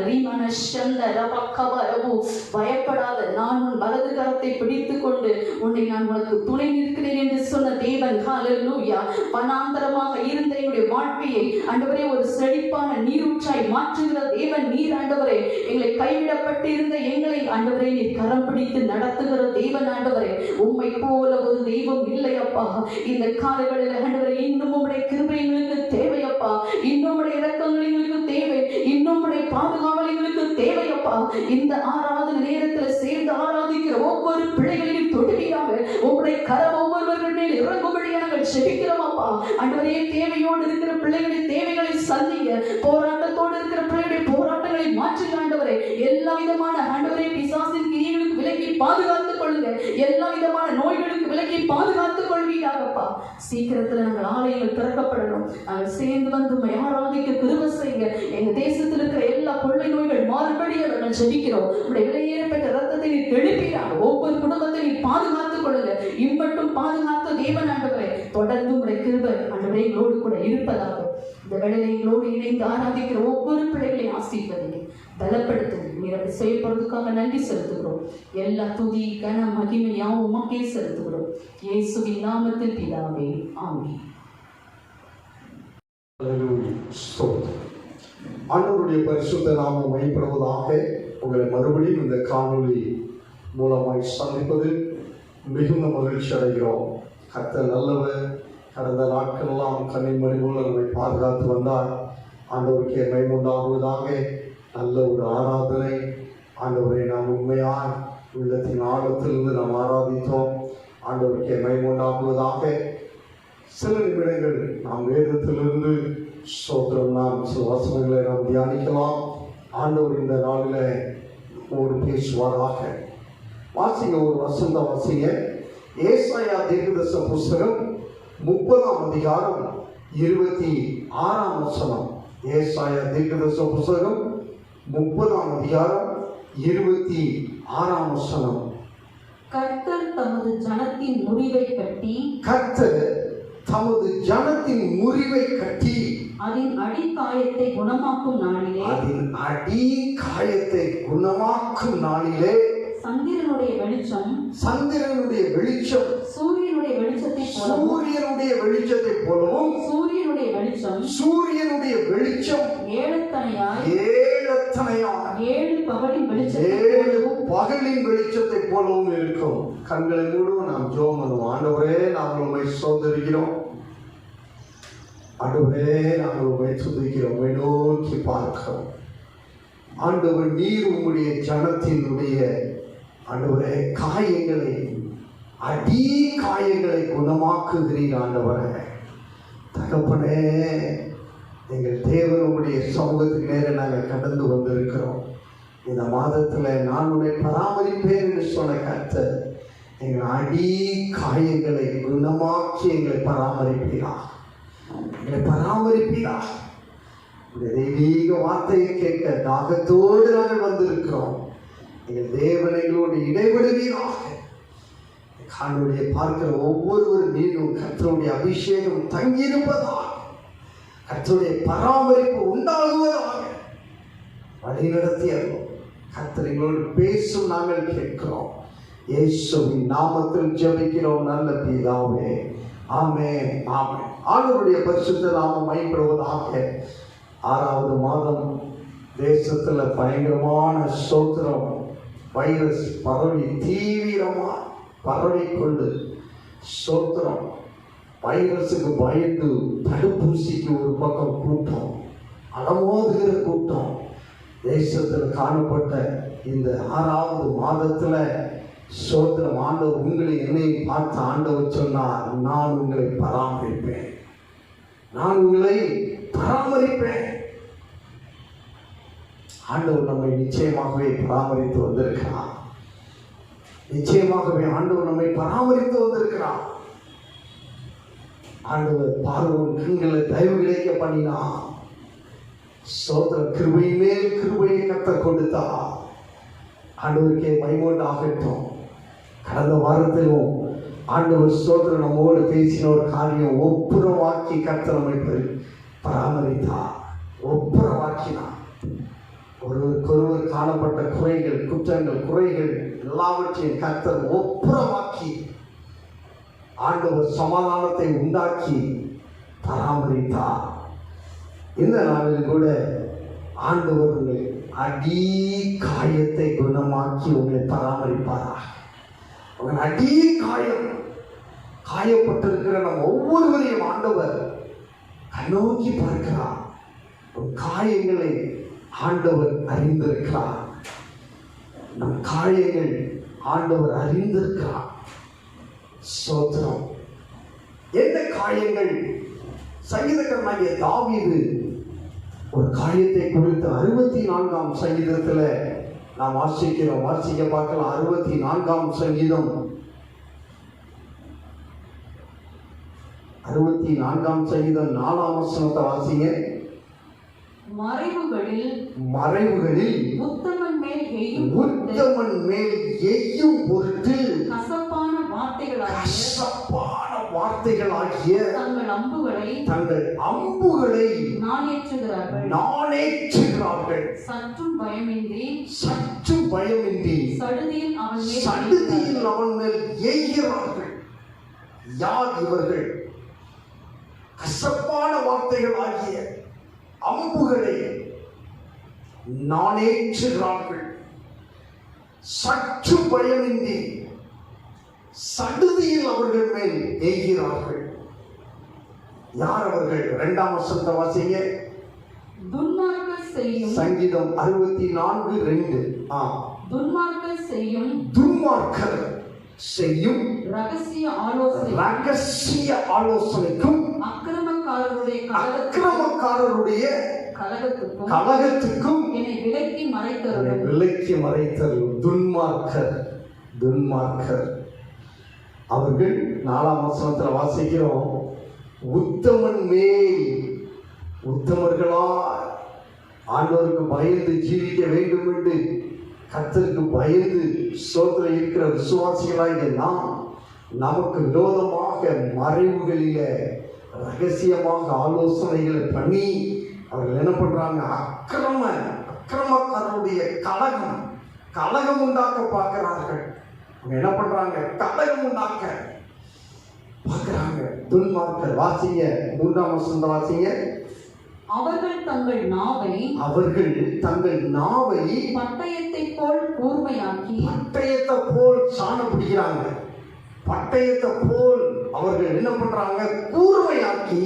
பயப்படாத, நான் உன் வலது கரத்தை பிடித்துக் கொண்டு உன்னை நான் உனக்கு துணை நிற்கிறேன் என்று சொன்ன தேவன். ஹல்லேலூயா. வனாந்தரமாக இருந்த எங்களுடைய வாழ்க்கையை ஆண்டவரே ஒரு செழிப்பான நீரூற்றாய் மாற்றுகிற தேவன் நீர். ஆண்டவரே, எங்களை கைவிடப்பட்டு இருந்த எங்களை ஆண்டவரே நீர் கரம் பிடித்து நடத்துகிற தேவன். ஆண்டவரே, உம்மை போல ஒரு தெய்வம் இல்லை அப்பா. இந்த காலங்களில் ஆண்டவரே, இன்னும் உம்முடைய கிருபை எங்களுக்கு தேவையப்பா, இன்னும் உம்முடைய இரக்கங்கள் எங்களுக்கு தேவை, இன்னும் உம்முடைய பாதுகாவல் எங்களுக்கு தேவையப்பா. இந்த ஆராதனை நேரத்தில் சேர்ந்து ஆராதிக்கிற ஒவ்வொரு பிள்ளைகளையும் தொடுவீராக. உம்முடைய கரம் ஒவ்வொருவர்கள் மேல் இறங்கும்படியாக நாங்கள் செபிக்கிறோம் அப்பா. ஆண்டவரே, தேவையோடு இருக்கிற பிள்ளைகளின் தேவைகளை சந்திங்க, போராட்டத்தோடு இருக்கிற பிள்ளைகளுடைய போராட்டங்களை மாற்றுங்க ஆண்டவரே. எல்லா விதமான ஆண்டவரே பிசாசின் கிரியைகளுக்கு விலக்கி பாதுகாத்துக் கொள்ளுங்க, எல்லா விதமான நோய்களுக்கு விலக்கி பாதுகாத்துக் கொள்வீராகப்பா. சீக்கிரத்துல நாங்கள் ஆலயங்கள் திறக்கப்படணும், நாங்கள் சேர்ந்து வந்து உம்மை ஆராதிக்க கிருபை செய்யுங்க. எங்க தேசத்தில் இருக்கிற எல்லா கொள்ளை நோய்கள் மாறுபடியாக நாங்கள் ஜெபிக்கிறோம். உடைய விலையேறப்பட்ட ரத்தத்தை நீர் தெளிப்பீராக. ஒவ்வொரு குடும்பத்தை நீர் பாதுகாத்துக் கொள்ளுங்க. இம்மட்டும் பாதுகாத்த தேவன் ஆண்டவரே, தொடர்ந்து உடைய கிருபை ஆண்டவரே எங்களோடு கூட இருப்பதாக. இந்த வேளையில எங்களோடு இணைந்து ஆராதிக்கிற ஒவ்வொரு பிள்ளைகளையும் ஆசீர்வதிங்க, பலப்படுத்துங்க. நீர் அப்படி செயல்படுறதுக்காக நன்றி செலுத்துகிறோம். எல்லா துதி கன மகிமை யாவும் உமக்கே செலுத்துகிறோம். இயேசுவின் நாமத்தில் பிதாவே, ஆமென். ஆண்டவருடைய பரிசுத்த நாமம் மையப்படுவதாக. உங்களை மறுபடியும் இந்த காணொளி மூலமாய் சந்திப்பது மிகுந்த மகிழ்ச்சி அடைகிறோம். கர்த்தர் நல்லவர். கடந்த நாட்களெல்லாம் கண்ணின் மணி போல நம்மை பாதுகாத்து வந்தார். ஆண்டவருக்கே மகிமையுண்டாகுவதாக. நல்ல ஒரு ஆராதனை. ஆண்டவரை நாம் உண்மையாய் உள்ளத்தின் ஆழத்திலிருந்து நாம் ஆராதித்தோம். ஆண்டவருக்கே மகிமையுண்டாகுவதாக. சில நிமிடங்கள் நாம் வேதத்திலிருந்து ஸ்தோத்திரம், நாம் சில வசனங்களை நாம் தியானிக்கலாம். ஆண்டவர் இந்த நாளில் ஒரு பேசுவாராக. வாசிங்க, ஒரு வசந்த வாசிங்க. ஏசாயா தீர்க்கதரிசன புஸ்தகம் 30ஆம் அதிகாரம் 26ஆம் வசனம். ஏசாயா தீர்க்கதரிசன புஸ்தகம் 30ஆம் அதிகாரம் 26ஆம் வசனம். கர்த்தர் தமது ஜனத்தின் முறிவை கட்டி, கர்த்தர் தமது ஜனத்தின் முறிவை கட்டி அதன் அடிக்காயத்தை குணமாக்கும் நாளிலே, அதன் அடிக்காயத்தை குணமாக்கும் நாளிலே சந்திரனுடைய வெளிச்சம், சந்திரனுடைய வெளிச்சம் சூரியனுடைய வெளிச்சத்தை போலவும், சூரியனுடைய வெளிச்சத்தை போலவும், சூரியனுடைய வெளிச்சம், சூரியனுடைய வெளிச்சம் ஏழத்தனையாய், ஏழு பகலின் வெளிச்சத்தை பகலின் வெளிச்சத்தை போலவும் இருக்கும். கண்களை மூடுவோம், நாம் ஜெபம் பண்ணுவோம். ஆண்டவரே, நாங்கள் உம்மை சோதரிக்கிறோம். ஆண்டவரே, நாங்கள் உம்மை துதிக்கிறோம், உம்மை நோக்கி பார்க்கிறோம். ஆண்டவர், நீர் உம்முடைய ஜனத்தினுடைய ஆண்டவரே காயங்களை, அடி காயங்களை குணமாக்குகிறீர். ஆண்டவரே தகப்பனே, எங்கள் தேவன் உம்முடைய சமூகத்துக்கு நேர நாங்கள் கடந்து வந்திருக்கிறோம். இந்த மாதத்தில் நான் உன்னை பராமரிப்பேன் என்று சொன்ன கர்த்தர், எங்கள் அடி காயங்களை குணமாக்கி எங்களை பராமரிப்பீரா, எங்களை பராமரிப்பீரா. இந்த தெய்வீக வார்த்தையை கேட்க தாகத்தோடு நாங்கள் வந்திருக்கிறோம். எங்கள் தேவன் எங்களோடு இடைபடுவீராக. காணொலியை பார்க்கிற ஒவ்வொருவர் மீதும் கர்த்தருடைய அபிஷேகம் தங்கியிருப்பதாக, கர்த்தருடைய பராமரிப்பு உண்டாகுவதாக. வழி நடத்தியோ கர்த்தர் எங்களோடு பேசும் நாங்கள் கேட்கிறோம். இயேசுவின் நாமத்தில் ஜெபிக்கிறோம் நல்ல பிதாவே, ஆமென், ஆமென். ஆண்டவருடைய பரிசுத்த நாமம் மகிமைப்படுவதாக. 6வது மாதம் தேசத்தில் பயங்கரமான ஸ்தோத்திரம், வைரஸ் பரவி தீவிரமாக பரவிக்கொண்டு ஸ்தோத்திரம். வைரஸுக்கு பயந்து தடுப்பூசிக்கு ஒரு பக்கம் கூட்டம், அலமோதுகிற கூட்டம் தேசத்தில் காணப்பட்ட இந்த 6வது மாதத்தில் ஸ்தோத்திரம். ஆண்டவர் உங்களை என்னையும் பார்த்து ஆண்டவர் சொன்னார், நான் உங்களை பராமரிப்பேன், நான் உங்களை பராமரிப்பேன். ஆண்டவர் நம்மை நிச்சயமாகவே பராமரித்து வந்திருக்கிறார். நிச்சயமாகவே ஆண்டவர் நம்மை பராமரித்து வந்திருக்கிறார். ஆண்டவர் பார்வோன் கண்களை தயவு கிடைக்க பண்ணினார். சோதர கிருபை மேல் கிருபையை கர்த்தர் கொடுத்தார். ஆண்டவருக்கே மகிமை ஆகட்டும். கடந்த வாரத்திலும் ஆண்டவர் ஸ்தோத்திரம் நம்மோடு பேசின ஒரு காரியம், ஒப்புரவாக்கி கர்த்தர் நம்மை பராமரித்தார். ஒப்புரவாக்கினார். ஒருவருக்கொருவர் காணப்பட்ட குறைகள், குற்றங்கள், குறைகள் எல்லாவற்றையும் கர்த்தர் ஒப்புரவாக்கி ஆண்டவர் சமாதானத்தை உண்டாக்கி பராமரித்தார். இந்த நாளில் கூட ஆண்டவர் உங்களை அடி காயத்தை குணமாக்கி உங்களை பராமரிப்பாராக. உங்கள் அடி காயம், காயப்பட்டிருக்கிற நம் ஒவ்வொருவரையும் ஆண்டவர் கண்ணோக்கி பார்க்கிறார். காயங்களை ஆண்டவர் அறிந்திருக்கிறார். நம் காயங்கள் ஆண்டவர் அறிந்திருக்கிறார். ஸ்தோத்திரம். என்ன காயங்கள்? சங்கீதக்காரனாகிய தாவீது ஒரு காயத்தை குறித்து 64ஆம் சங்கீதத்தில் நாம் வாசிக்க பார்க்கலாம். 64ஆம் சங்கீதம் 64ஆம் சங்கீதம் 4ஆம் வசனத்தை வாசிங்க. மறைவுகளில் உத்தமன் மேல் எய்யும் பொருட்டு கசப்பான வார்த்தைகளாகிய தங்கள் அம்புகளை நாணேற்றுகிறார்கள். சற்றும் பயமின்றி சடுதியில் அவன் மேல் எய்கிறார்கள். யார் இவர்கள்? கசப்பான வார்த்தைகளாகிய அம்புகளை நாணேற்றுகிறார்கள். சற்று பயமின்றி சடுதியில் அவர்கள் மேல் எய்கிறார்கள். யார் அவர்கள்? 2ஆம் வசனத்தை வாசிங்க. சங்கீதம் 64:2. துன்மார்க்கர் செய்யும் ரகசிய ஆலோசனைக்கும் அக்கிரமக்காரருடைய கலகத்துக்கும் என்னை விலக்கி மறைத்தருளும். துன்மார்க்கர் அவர்கள் 4ஆம் வசனத்தில் வாசிக்கிறோம். உத்தமன் மேல், உத்தமர்களா ஆண்டவருக்கு பயந்து ஜீவிக்க வேண்டும் என்று கர்த்தருக்கு பயந்து ஸ்தோத்திரம் இருக்கிற விசுவாசிகளாகிய நாம், நமக்கு விரோதமாக மறைவுகளில ரகசியமாக ஆலோசனைகளை பண்ணி அவர்கள் என்ன பண்றாங்க? அக்கிரமக்காரருடைய கலகம் உண்டாக்க பார்க்கிறார்கள். அவங்க என்ன பண்றாங்க? கலகம் உண்டாக்க பார்க்கிறாங்க. துன்மார்க்கர். வாசிங்க 3ஆம் வசனத்தை வாசிங்க. அவர்கள் தங்கள் நாவை பட்டயத்தை போல் கூர்மையாக்கி, பட்டயத்தை போல் சாணம் பிடிக்கிறாங்க. பட்டயத்தை போல் அவர்கள் என்ன பண்றாங்க? கூர்மையாக்கி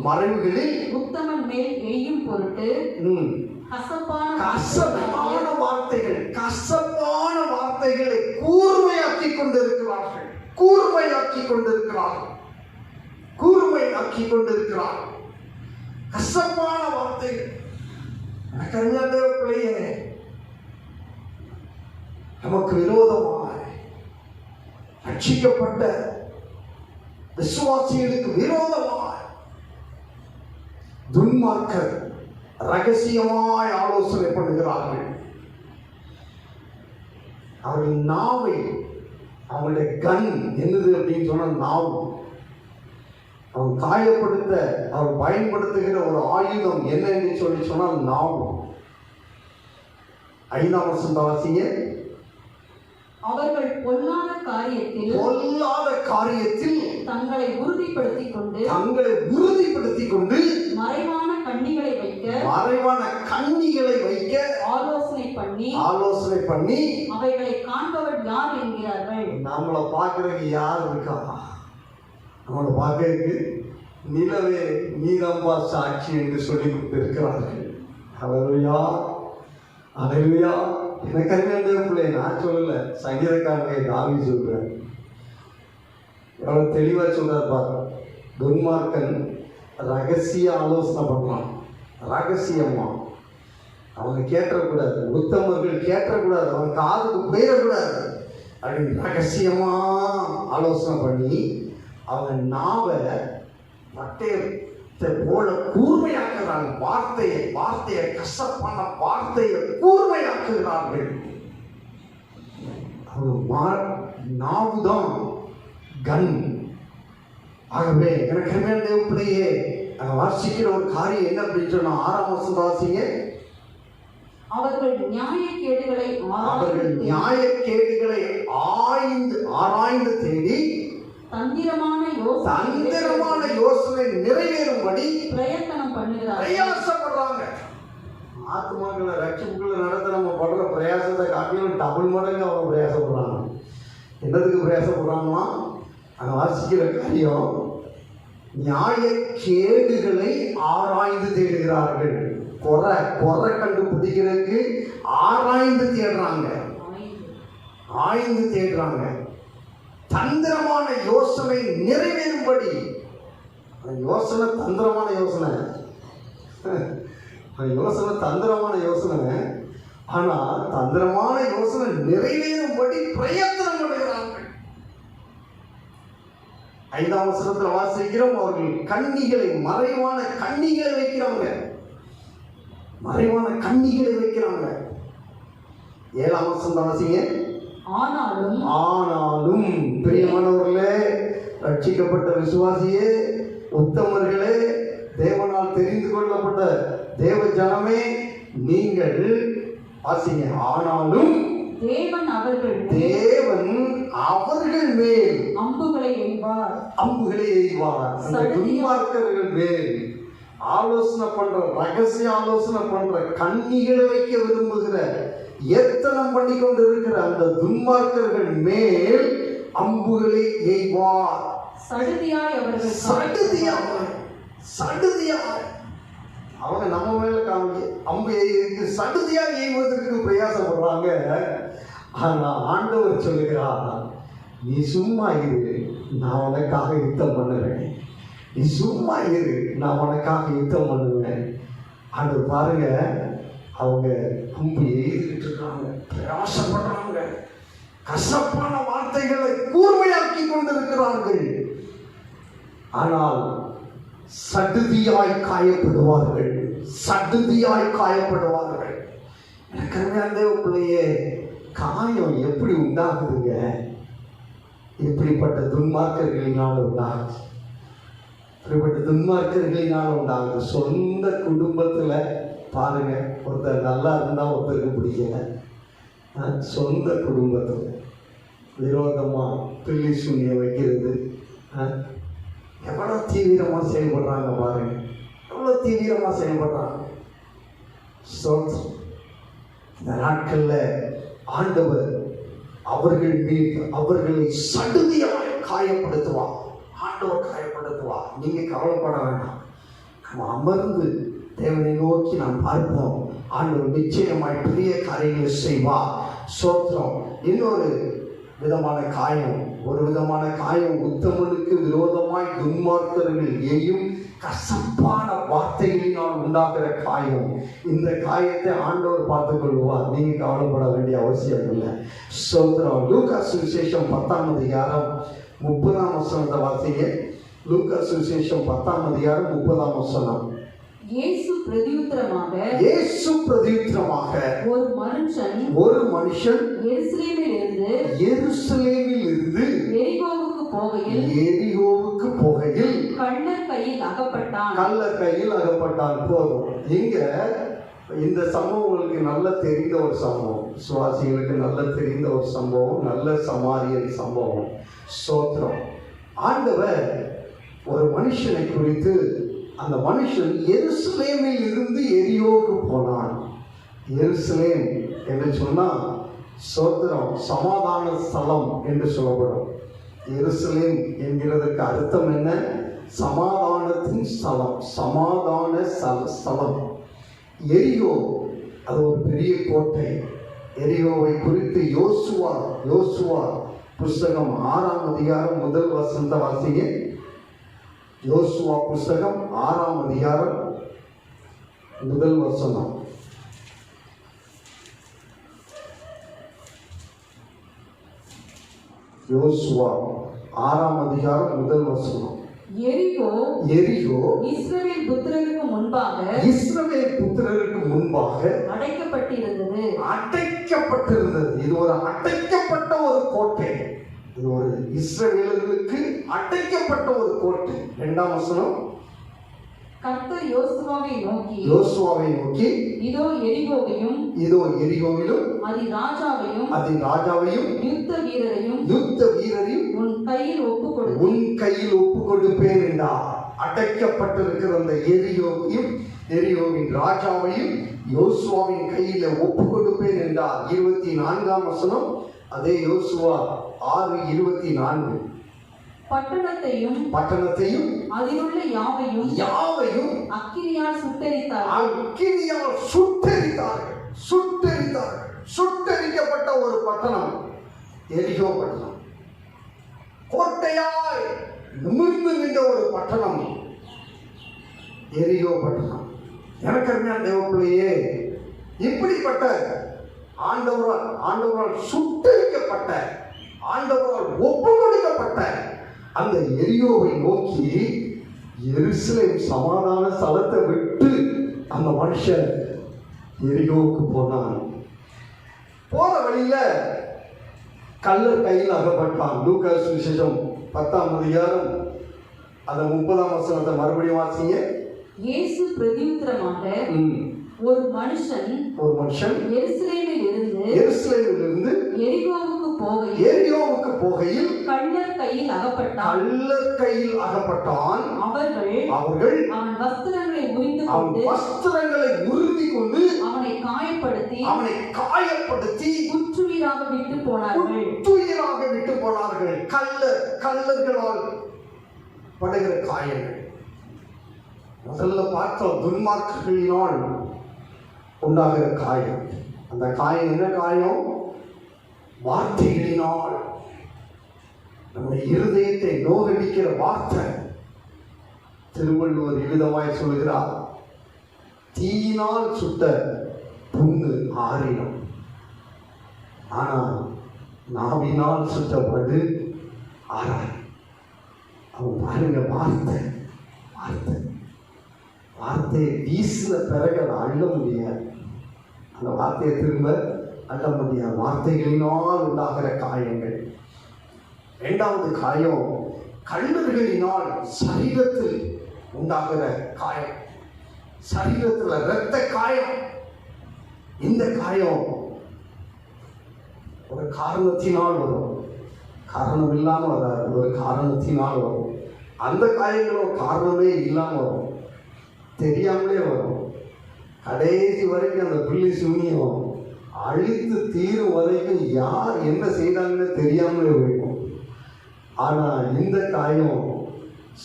மறைவுகளில் உத்தமன் மேல் எய்யும் பொருட்டு கசப்பான வார்த்தைகளை கூர்மையாக்கி கொண்டிருக்கிறார்கள். கசப்பான வார்த்தைகள். நமக்கு விரோதமாக ரட்சிக்கப்பட்ட விசுவாசிகளுக்கு விரோதமாக துன்மார்க்கர் ரகசியமாய் ஆலோசனை பண்ணுகிறார்கள். அவர்கள் நாவை, அவங்களுடைய கண் என்னது அப்படின்னு சொன்ன நாவு, அவன் காயப்படுத்த அவர் பயன்படுத்துகிற ஒரு ஆயுதம் என்ன என்று சொன்னால் நாவு. 5ஆம் வசனத்தை வாசிங்க. அவர்கள் பொல்லாத காரியத்தில் தங்களை உறுதிப்படுத்திக் கொண்டு மறைவான கண்ணிகளை வைக்க ஆலோசனை பண்ணி அவைகளை காண்பவர் யார் என்கிறார்கள். நம்மளை பார்க்கறதுக்கு யார் இருக்கா? நம்மளை பார்க்கறதுக்கு நிலவே நீதம்பா சாட்சி என்று சொல்லி இருக்கிறார்கள். ஹல்லேலூயா, ஹல்லேலூயா. எனக்கு அறிந்த பிள்ளை நான் சொல்லல, சங்கீதக்காரனை தாவி சொல்றேன். எவ்வளவு தெளிவா சொல்றார் பாரு. துன்மார்க்கன் ரகசிய ஆலோசனை பண்றான். ரகசியமா அவங்க கேட்டக்கூடாது, உத்தமர்கள் கேட்டக்கூடாது, அவங்க காதுக்கு போயிடக்கூடாது அப்படின்னு ரகசியமா ஆலோசனை பண்ணி அவங்க நாவை பட்டயத்தை போல கூர்மையாக்குறாங்க. வார்த்தையை கசப்பான வார்த்தையை கூர்மையாக்குகிறார்கள். அவங்க நாவுதான் கன். ஆகவே எனக்கு அருமையான தேவ பிள்ளையே, அங்க வாசிக்கிற ஒரு காரியம் என்ன அப்படின்னு சொன்னா 6ஆம் வசனம் வாசிங்க. அவர்கள் நியாயக்கேடுகளை ஆராய்ந்து தேடி தந்திரமான யோசனை நிறைவேறும்படி பிரயாசப்படுறாங்க. ஆத்மாக்களை ரட்சிப்புகளை நடத்த நம்ம படுற பிரயாசத்தை காட்டிலும் டபுள் மடங்கு அவங்க பிரயாசப்படுறாங்க. என்னதுக்கு பிரயாசப்படுறாங்கன்னா, அங்க வாசிக்கிற காரியம் நியாயக்கேடுகளை ஆராய்ந்து தேடுகிறார்கள். குறை கண்டுபிடிக்கிறதுக்கு ஆராய்ந்து தேடுறாங்க. தந்திரமான யோசனை நிறைவேறும்படி. யோசனை தந்திரமான யோசனை, ஆனா தந்திரமான யோசனை நிறைவேறும்படி பிரயத்தனம் பண்ணுகிறார்கள். 5ஆம் வசனத்துல வாசிக்கிறோம், அவர்கள் மறைவான கண்ணிகளை வைக்கிறாங்க. 7ஆம் வசனம் வாசிங்க. ஆனாலும் பிரியமானவர்களே, ரட்சிக்கப்பட்ட விசுவாசியே, உத்தமர்களே, தேவனால் தெரிந்து கொள்ளப்பட்ட தேவ ஜனமே, நீங்கள் வாசிங்க. ஆனாலும் தேவன் அவர்கள் மேல் அம்புகளை எய்வார். அந்த துன்மார்க்கர்கள் மேல் ரகசிய ஆலோசனை பண்ற கண்ணிகளை வைக்க விரும்புகிற, எத்தனம் பண்ணி கொண்டு இருக்கிற அந்த துன்மார்க்கர்கள் மேல் அம்புகளை எய்வார். சடுதியாய் அவங்க நம்ம மேல அம்பு சடுதியாக எய்வதற்கு பிரயாசப்படுறாங்க. ஆனா ஆண்டவர் சொல்லுகிறார், நீ சும்மா இரு, நான் உனக்காக யுத்தம் பண்ணுவேன். ஆண்டவர் பாருங்க, அவங்க அம்பு எய்துகிட்டு இருக்காங்க, பிரயாசப்படுறாங்க, கசப்பான வார்த்தைகளை கூர்மையாக்கி கொண்டிருக்கிறார்கள். ஆனால் சடுதியாய் காயப்படுவார்கள். எனக்கு அந்த பிள்ளையே, காயம் எப்படி உண்டாகுதுங்க? எப்படிப்பட்ட துன்மார்க்கர்களினால் உண்டாகுது. சொந்த குடும்பத்துல பாருங்க, ஒருத்தர் நல்லா இருந்தா ஒருத்தருக்கு பிடிக்கல. சொந்த குடும்பத்துல விரோதமா பிள்ளை சூன்யம் வைக்கிறது. எவ்வளவு தீவிரமா செயல்படுறாங்க பாருங்க, இந்த நாட்கள்ல ஆண்டவர் அவர்களை சடுதியாய் காயப்படுத்துவார். நீங்க கவலைப்பட வேண்டாம். நம்ம அமர்ந்து தேவனை நோக்கி நாம் பார்ப்போம். ஆண்டவர் நிச்சயமாய் பெரிய காரியங்களை செய்வார். சோத்திரம். இன்னொரு விதமான காயம், உத்தமனுக்கு விரோதமாய் துன்மார்க்கர்கள் எய்யும் கசப்பான வார்த்தைகளினால் உண்டாகிற காயம். இந்த காயத்தை ஆண்டவர் பார்த்துக் கொள்வார். நீங்க கவலைப்பட வேண்டிய அவசியம் இல்லை. சோத்திரம். லூக்கா சுவிசேஷம் 10ஆம் அதிகாரம் 30ஆம் வசனத்தை வாசிங்க. லூக்கா சுவிசேஷம் 10ஆம் அதிகாரம் 30ஆம் வசனம். இயேசு பிரதியுத்தரமாக ஒரு மனுஷன் எருசலேமில் இருந்து எரிகோவுக்கு போகையில் கள்ளர் கையில் அகப்பட்டான். போதும். இங்க இந்த சம்பவம் உங்களுக்கு நல்ல தெரிந்த ஒரு சம்பவம், சுவாசிகளுக்கு நல்ல தெரிந்த ஒரு சம்பவம், நல்ல சமாரியன் சம்பவம். சோத்திரம். ஆண்டவர் ஒரு மனுஷனை குறித்து, அந்த மனுஷன் எருசலேமில் இருந்து எரியோவுக்கு போனான். எருசலேம் என்று சொன்னால் சோத்திரம், சமாதான ஸ்தலம் என்று சொல்லப்படும். எருசலேம் என்கிறதுக்கு அர்த்தம் என்ன? சமாதானத்தின் ஸ்தலம், சமாதான ஸ்தலம். எரியோ அது ஒரு பெரிய கோட்டை. எரியோவை குறித்து யோசுவா புஸ்தகம் 6ஆம் அதிகாரம் 1 வசனத்தை வாசிங்க. யோசுவா புஸ்தகம் 6ஆம் அதிகாரம் 1 வசனம். யோசுவா 6ஆம் அதிகாரம் 1 வசனம். எரிகோ இஸ்ரவேல் புத்திரருக்கு முன்பாக அடைக்கப்பட்டிருந்தது. இது ஒரு அடைக்கப்பட்ட ஒரு கோட்டை. இது ஒரு இஸ்ரவேலர்களுக்கு அடைக்கப்பட்ட ஒரு கோட்டை. 2ஆம் வசனம், கர்த்தர் யோசுவாவை நோக்கி இதோ எரிகோவையும் அதன் ராஜாவையும் யுத்த வீரரையும் உன் கையில் ஒப்பு கொடுப்பேன் என்றார். அடைக்கப்பட்டிருக்கிற அந்த எரியோவின் ராஜாவையும் யோசுவாவின் கையில ஒப்பு கொடுப்பேன் என்றார். 24ஆம் வசனம், அதே யோசுவா 6:24, பட்டணத்தையும் அதிலுள்ள யாவையும் அக்கினியால் சுட்டெரித்தார்கள். சுட்டெரிக்கப்பட்ட ஒரு பட்டணம் எரிகோ பட்டணம். கோட்டையாய் நிமிர்ந்து நின்ற ஒரு பட்டணம் எரிகோ பட்டணம். எனக்கு அருமையான தேவப்பிள்ளையே, இப்படிப்பட்ட ஆண்டவரால் சுட்டெரிக்கப்பட்ட, ஆண்டவரால் ஒப்பு கொடுக்கப்பட்ட அந்த எரியோவை நோக்கி எருசலேம் சமாதான ஸ்தலத்தை விட்டு அந்த மனுஷன் எரியோவுக்கு போனான். போற வழியில கல்லர் கையில் அகப்பட்டான். லூக்கா சுவிசேஷம் 10ஆம் அதிகாரம் அந்த 30ஆம் வசனத்தை மறுபடியும் வாசிங்க. இயேசு பிரதியுத்தரமாக, ஒரு மனுஷன் எருசலேமில் இருந்து எரிகோவுக்கு போகையில் கள்ளர் கையில் அகப்பட்டான். அவர்கள் அவன் வஸ்திரங்களை உரிந்து கொண்டு அவனை காயப்படுத்தி குற்றுயிராக விட்டு போனார்கள். கள்ளர்களால் படுகிற காயங்கள். முதல்ல பார்த்தோம், துன்மார்க்கர்களினால் உண்டாகிற காயம். அந்த காயம் என்ன காயம்? வார்த்தைகளினால் நம்முடைய இருதயத்தை நோகடிக்கிற வார்த்தை. திருவள்ளுவர் இவ்விதமாய் சொல்கிறார், தீயினால் சுட்ட புண்ணு ஆறினம், ஆனால் நாவினால் சுட்டப்படு ஆறாய். அவன் பாருங்க, வார்த்தையை வீசின பிறகு அதை அள்ள முடியாது. அந்த வார்த்தையை திரும்ப அள்ள முடியாது. வார்த்தைகளினால் உண்டாகிற காயங்கள். 2வது காயம், கள்ளர்களினால் சரீரத்தில் உண்டாகிற காயம். சரீரத்தில் இரத்த காயம். இந்த காயம் ஒரு காரணத்தினால் வரும், காரணம் இல்லாமல் வராது, ஒரு காரணத்தினால் வரும். அந்த காயங்களும் காரணமே இல்லாமல் வரும், தெரியாமலே வரும். கடைசி வரைக்கும் அந்த பிள்ளை சூனியம் அழித்து தீரும் வரைக்கும் யார் என்ன செய்தாங்கன்னு தெரியாமலே போயிடும். ஆனால் இந்த காயம்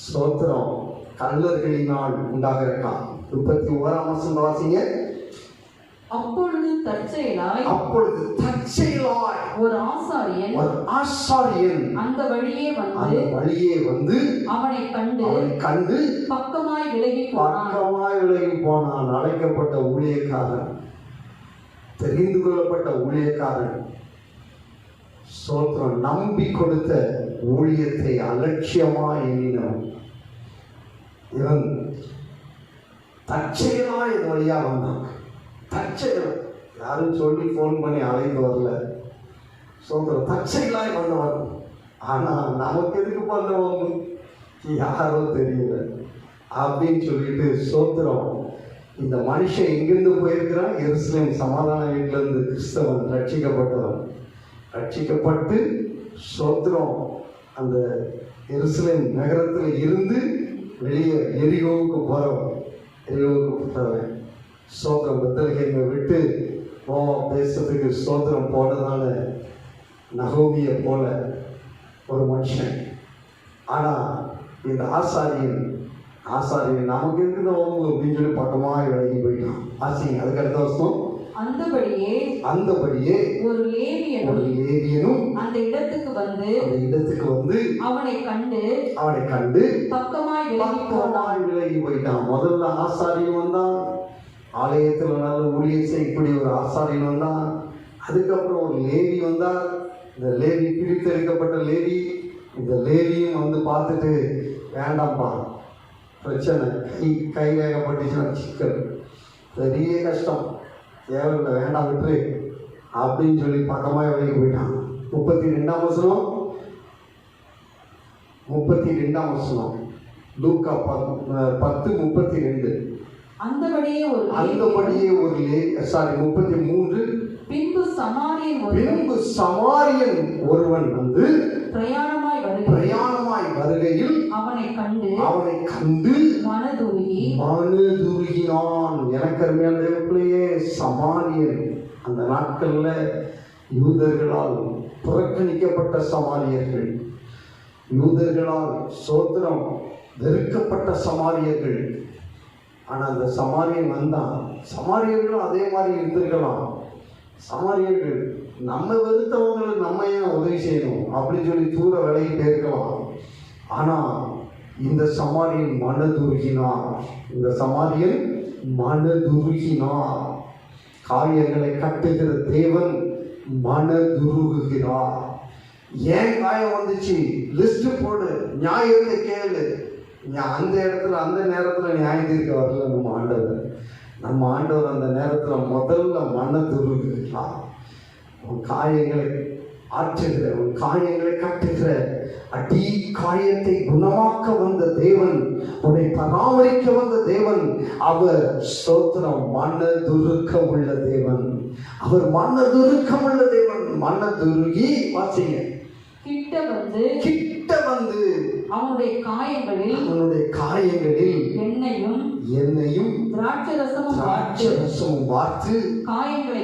ஸ்தோத்திரம் கள்ளர்களினால் உண்டாகிற காயம். 31ஆம் வசனம் வாசிங்க. அப்பொழுது தற்செயலாய் ஒரு ஆசாரியன் அந்த வழியே வந்து அவனை கண்டு பக்கமாய் விலகி போனான். அழைக்கப்பட்ட ஊழியக்காரன், தெரிந்து கொள்ளப்பட்ட ஊழியக்காரன், ஸ்தோத்திரம், நம்பி கொடுத்த ஊழியத்தை அலட்சியமாய் எண்ணினவன். இவன் தற்செயலாய் இது வழியா வந்தான். தற்செயல், யாரும் சொல்லி ஃபோன் பண்ணி அழைத்து வரல. ஸ்தோத்திரம், தற்செயலாய் வந்தவன். ஆனால் நமக்கு எதுக்கு பண்ணவங்க யாரோ தெரியல அப்படின்னு சொல்லிட்டு, ஸ்தோத்திரம், இந்த மனுஷன் எங்கிருந்து போயிருக்கிறான்? எருசலேம் சமாதான வீட்டிலிருந்து கிறிஸ்தவன், ரட்சிக்கப்பட்டு ஸ்தோத்திரம் அந்த எருசலேம் நகரத்தில் இருந்து வெளியே எரிகோவுக்கு போகிறவன். ஸ்தோத்திரம், பெத்லகேமை விட்டு மோவாப் தேசத்துக்கு ஸ்தோத்திரம் போனதான நகோமியை போல ஒரு மனுஷன். ஆனால் இந்த ஆசாரியன் நமக்கு இருக்கிற ஓம்பு அப்படின்னு சொல்லி பக்கமாக விலகி போயிட்டான். ஆசிங்க. அதுக்கு அடுத்த வருஷம் அந்தபடியே ஒரு லேவியனும் அந்த இடத்துக்கு வந்து அவனை கண்டு பக்கமாய் விலகி போயிட்டான். முதல்ல ஆசாரியன் வந்தான், ஆலயத்தில் நல்ல ஊழியத்தை இப்படி ஒரு ஆசாரியன் வந்தான். அதுக்கப்புறம் ஒரு லேவி வந்தார். இந்த லேவி பிரித்தெடுக்கப்பட்ட லேவி. இந்த லேவியும் வந்து பார்த்துட்டு, வேண்டாம்ப்பா, பிரச்சனை, கை வேகப்பட்டுச்சுன்னா சிக்கல், பெரிய கஷ்டம், தேவையில்லை, வேண்டாம், விட்டுரு அப்படின்னு சொல்லி பக்கமாக விலகி போயிட்டான். 32ஆம் வசனம், 32ஆம் வசனம். லூக்கா 10:32. அந்தபடியே ஒரு 33. பின்பு சமாரியன் ஒருவன் வந்து பிரயாணமாய் வருகையில் அவனை கண்டு மனதுருகினான். எனக்கு அருமையான தேவப்பிள்ளையே, சமாரியன் அந்த நாட்கள்ல யூதர்களால் புறக்கணிக்கப்பட்ட சமாரியர்கள், யூதர்களால் சோத்திரம் வெறுக்கப்பட்ட சமாரியர்கள். ஆனா அந்த சமாரியன் வந்தான். சமாரியர்களும் அதே மாதிரி இருந்திருக்கலாம். சமாரியர்கள் நம்ம வெறுத்தவங்களை நம்ம ஏன் உதவி செய்யணும் அப்படின்னு சொல்லி தூர விலகிட்டே இருக்கலாம். ஆனா இந்த சமாரியன் மனதுருகினார். காயங்களை கட்டுகிற தேவன் மனதுருகுகிறார். ஏன் காயம் வந்துச்சு, லிஸ்ட் போடு, நியாயத்தை கேளு. அந்த இடத்துல அந்த நேரத்தில் நியாயம் தீர்க்க வரல நம்ம ஆண்டவர் அந்த நேரத்தில் முதல்ல மனதுருகுகிறார். உன் காயங்களை ஆற்றுகிற, உன் காயங்களை கட்டுகிற, அடி காயத்தை குணமாக்க வந்த தேவன், உன்னை பராமரிக்க வந்த தேவன். அவர் ஸ்தோத்திரம் மனதுருக்க உள்ள தேவன். அவர் மனதுருக்கம் உள்ள தேவன். மனதுருகி வாசிங்க, கிட்ட வந்து அவனுடைய காயங்களில் எண்ணெயும் திராட்சரசமும் வார்த்து காயங்களை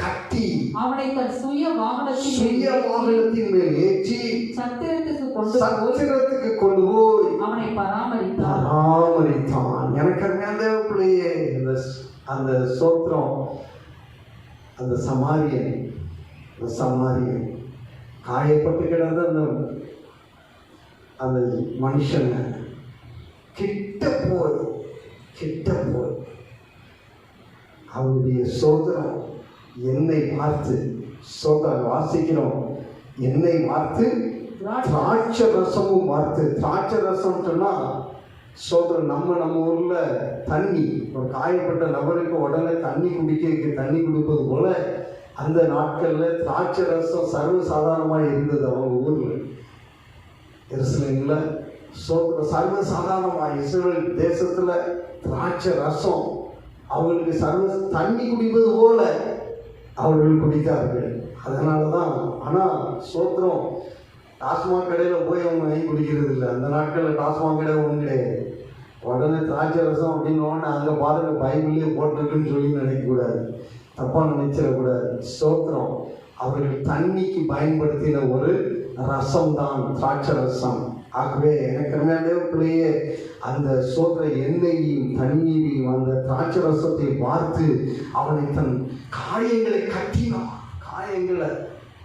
கட்டி அவனை தன் சுய வாகனத்தின் மேல் ஏற்றி சத்திரத்துக்கு கொண்டு போய் அவனை பராமரித்தான். எனக்கு அருமையான தேவப்பிள்ளையே, அந்த சோத்திரம், அந்த சமாரியன் காயப்பட்டு கிடந்த அந்த மனுஷனை கிட்ட போய் அவருடைய சோதரம் என்னை பார்த்து, வாசிக்கிறோம், என்னை பார்த்து திராட்சை ரசமும் பார்த்து. திராட்சை ரசம் சொன்னா சோதரம் நம்ம ஊர்ல தண்ணி, ஒரு காயப்பட்ட நபருக்கு உடனே தண்ணி கொடுப்பது போல அந்த நாட்கள்ல திராட்சை ரசம் சர்வசாதாரணமாக இருந்தது. அவங்க ஊர்ல எருசலேம்ல சர்வசாதாரணமாக, இஸ்ரவேல் தேசத்துல திராட்சை ரசம் அவங்களுக்கு தண்ணி குடிப்பது போல அவர்கள் குடித்தார்கள். அதனாலதான். ஆனா சோத்திரம் டாஸ்மாக் கடையில் போய் அவங்க வாங்கி குடிக்கிறது இல்லை. அந்த நாட்களில் டாஸ்மாக் கடை ஒன்றும் கிடையாது. உடனே திராட்சை ரசம் அப்படின்னு அங்கே பாருங்க பைபிள்லேயே போட்டிருக்குன்னு சொல்லி நினைக்கக்கூடாது, தப்பாக நினைச்சிடக்கூடாது. ஸ்தோத்திரம், அவர்கள் தண்ணிக்கு பயன்படுத்தின ஒரு ரசம் தான் திராட்சை ரசம். ஆகவே எனக்கு பிள்ளையே, அந்த சோத்திர எண்ணெயையும் தண்ணீரையும் அந்த திராட்சை ரசத்தை பார்த்து அவனை தன் காயங்களை கட்டினான். காயங்களை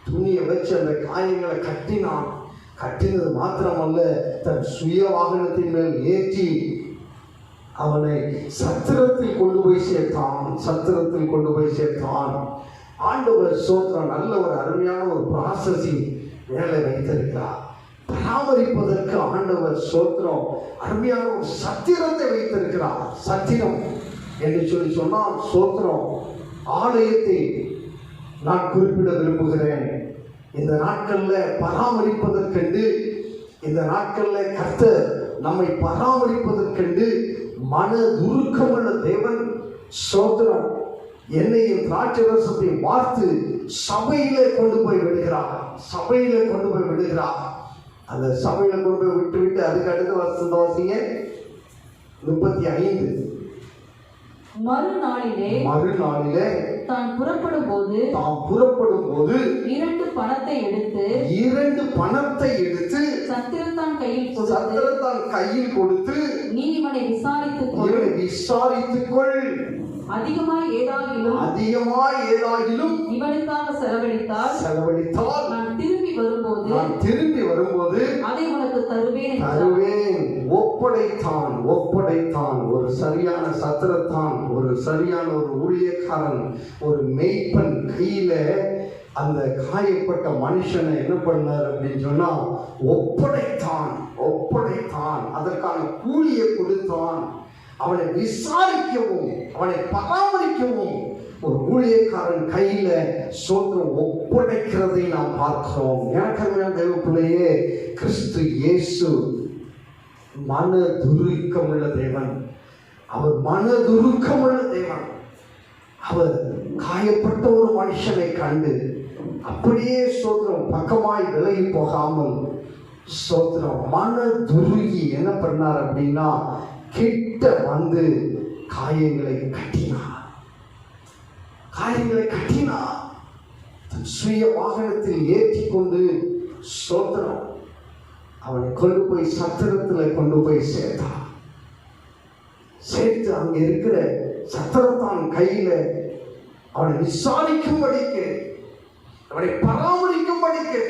துணியை வச்சு அந்த காயங்களை கட்டினது மாத்திரமல்ல, தன் சுய வாகனத்தின் மேல் ஏற்றி அவனை சத்திரத்தில் கொண்டு போய் சேர்த்தான். ஆண்டவர் சோத்திரம் நல்ல ஒரு அருமையான ஒரு ப்ராசஸிங் வேலை வைத்திருக்கிறார். பராமரிப்பதற்கு ஆண்டவர் சோத்திரம் அருமையான ஒரு சத்திரத்தை வைத்திருக்கிறார். சத்திரம் என்று சொன்னால் சோத்திரம் ஆலயத்தை நான் குறிப்பிட விரும்புகிறேன். இந்த நாட்களில் பராமரிப்பதற்கென்று, இந்த நாட்களில் கர்த்தர் நம்மை பராமரிப்பதற்கென்று மனதுருக்கமுள்ள தேவன் சோத்திரம் என்னையும் திராட்சை ரசத்தையும் பார்த்து சபையிலே கொண்டு போய் விடுகிறார். அந்த சபையில கொண்டு போய் விட்டு அதுக்கு அடுத்த வாசிங்க 35. மறுநாளிலே தான் புறப்படும் போது 2 பணத்தை எடுத்து சத்திரத்தான் கையில் கொடுத்து நீ இவனை விசாரித்துக்கொள், அதிகமாய் ஏதாகிலும் இவனுக்காக செலவழித்தால் நான் திரும்பி வரும்போது அதை உனக்கு தருவேன். ஒப்படைத்தான். ஒரு சரியான சத்திரத்தான், ஒரு சரியான ஒரு ஊழியக்காரன், ஒரு மேய்ப்பன் கையில அந்த காயப்பட்ட மனுஷனை என்ன பண்ணார் அப்படின்னு சொன்னா ஒப்படைத்தான். அதற்கான கூலியை கொடுத்தான். அவனை விசாரிக்கவும், அவனை பராமரிக்கவும் ஒரு ஊழியக்காரன் கையில சோத்திரம் ஒப்படைக்கிறதை நாம் பார்க்கிறோம். எனக்கு தேவ பிள்ளையே, கிறிஸ்து இயேசு மன துருக்கமுள்ள தேவன். அவர் மன துருக்கமுள்ள தேவன். அவர் காயப்பட்ட ஒரு மனுஷனை கண்டு அப்படியே சோத்திரம் பக்கமாய் விலகி போகாமல் சோத்திரம் மன துருகி என்ன பண்ணார் அப்படின்னா, கிட்ட வந்து காயங்களை கட்டினார். தன் சுய வாகனத்தில் ஏற்றி கொண்டு சோத்திரம் அவனை கொண்டு போய் சத்திரத்தில் கொண்டு போய் சேர்த்து அங்கே இருக்கிற சத்திரத்தான் கையில அவனை விசாரிக்கும்படிக்கு, அவனை பராமரிக்கும்படிக்கு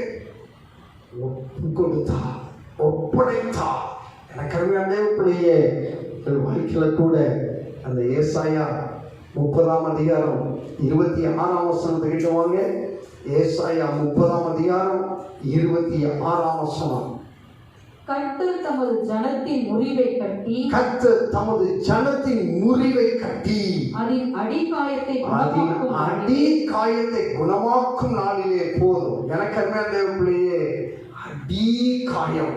ஒப்படைத்தா. எனக்கு அருமையான பிள்ளையே, வாழ்க்கையில கூட அந்த ஏசாயா 30ஆம் அதிகாரம் 26ஆம் வசனத்தை கேட்டுவாங்க. ஏசாயா 30ஆம் அதிகாரம் 26ஆம் வசனம். கர்த்தர் தமது ஜனத்தின் முறிவை கட்டி அதன் அடிக்காயத்தை குணமாக்கும் நாளிலே போதும். எனக்கு அருமையான பிள்ளையே, அடிக்காயம்,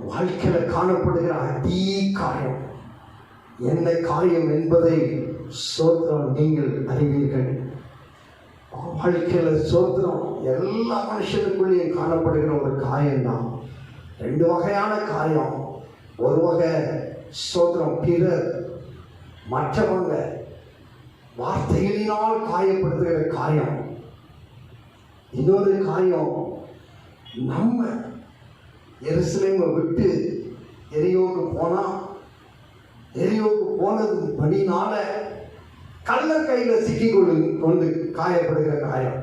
வாழ்க்கையில காணப்படுகிற அடிக்காயம் என்ன காரியம் என்பதை சோத்திரம் நீங்கள் அறிவீர்கள். வாழ்க்கையில சோத்திரம் எல்லா மனுஷனுக்குள்ளேயும் காணப்படுகிற ஒரு காயம்தான். 2 வகையான காயம். ஒரு வகை சோத்திரம் பிறர் மற்றவங்க வார்த்தைகளினால் காயப்படுத்துகிற காயம். இன்னொரு காயம், நம்ம எருசலேமை விட்டு எரியோவுக்கு போனது படினால கள்ளர் கையில கொண்டு காயப்படுகிற காயம்,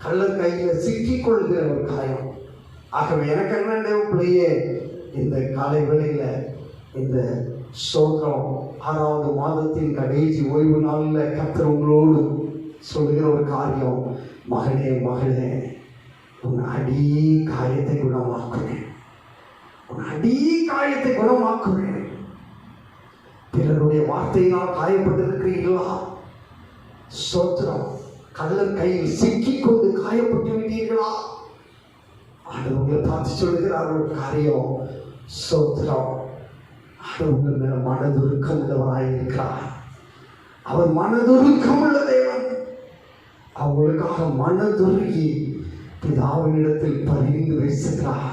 கள்ளர் கையில சிக்கிக்கொள்கிற ஒரு காயம். ஆகவே எனக்கு என்ன பிள்ளையே, இந்த காலை வேளையில இந்த சோத்திரம் 6வது மாதத்தின் கடைசி ஓய்வு நாளில் கர்த்தர் உங்களோடு சொல்லுகிற ஒரு காரியம், மகனே மகளே, உன் அடி காயத்தை குணமாக்குவேன். பிறருடைய வார்த்தையினால் காயப்பட்டிருக்கிறீர்களா? சோத்திரம் கள்ளர் கையில் சிக்கிக்கொண்டு காயப்பட்டு விட்டீர்களா? ஆண்டவர் உங்களை பார்த்து சொல்லுகிறார் ஒரு காரியம், சோத்திரம் உங்கள் மேல மனதுருக்கம் உள்ளவராயிருக்கிறார். அவர் மனதுருக்கம் உள்ள தேவன். அவங்களுக்காக மனதுருகி பிதாவினிடத்தில் பரிந்து பேசுகிறார்.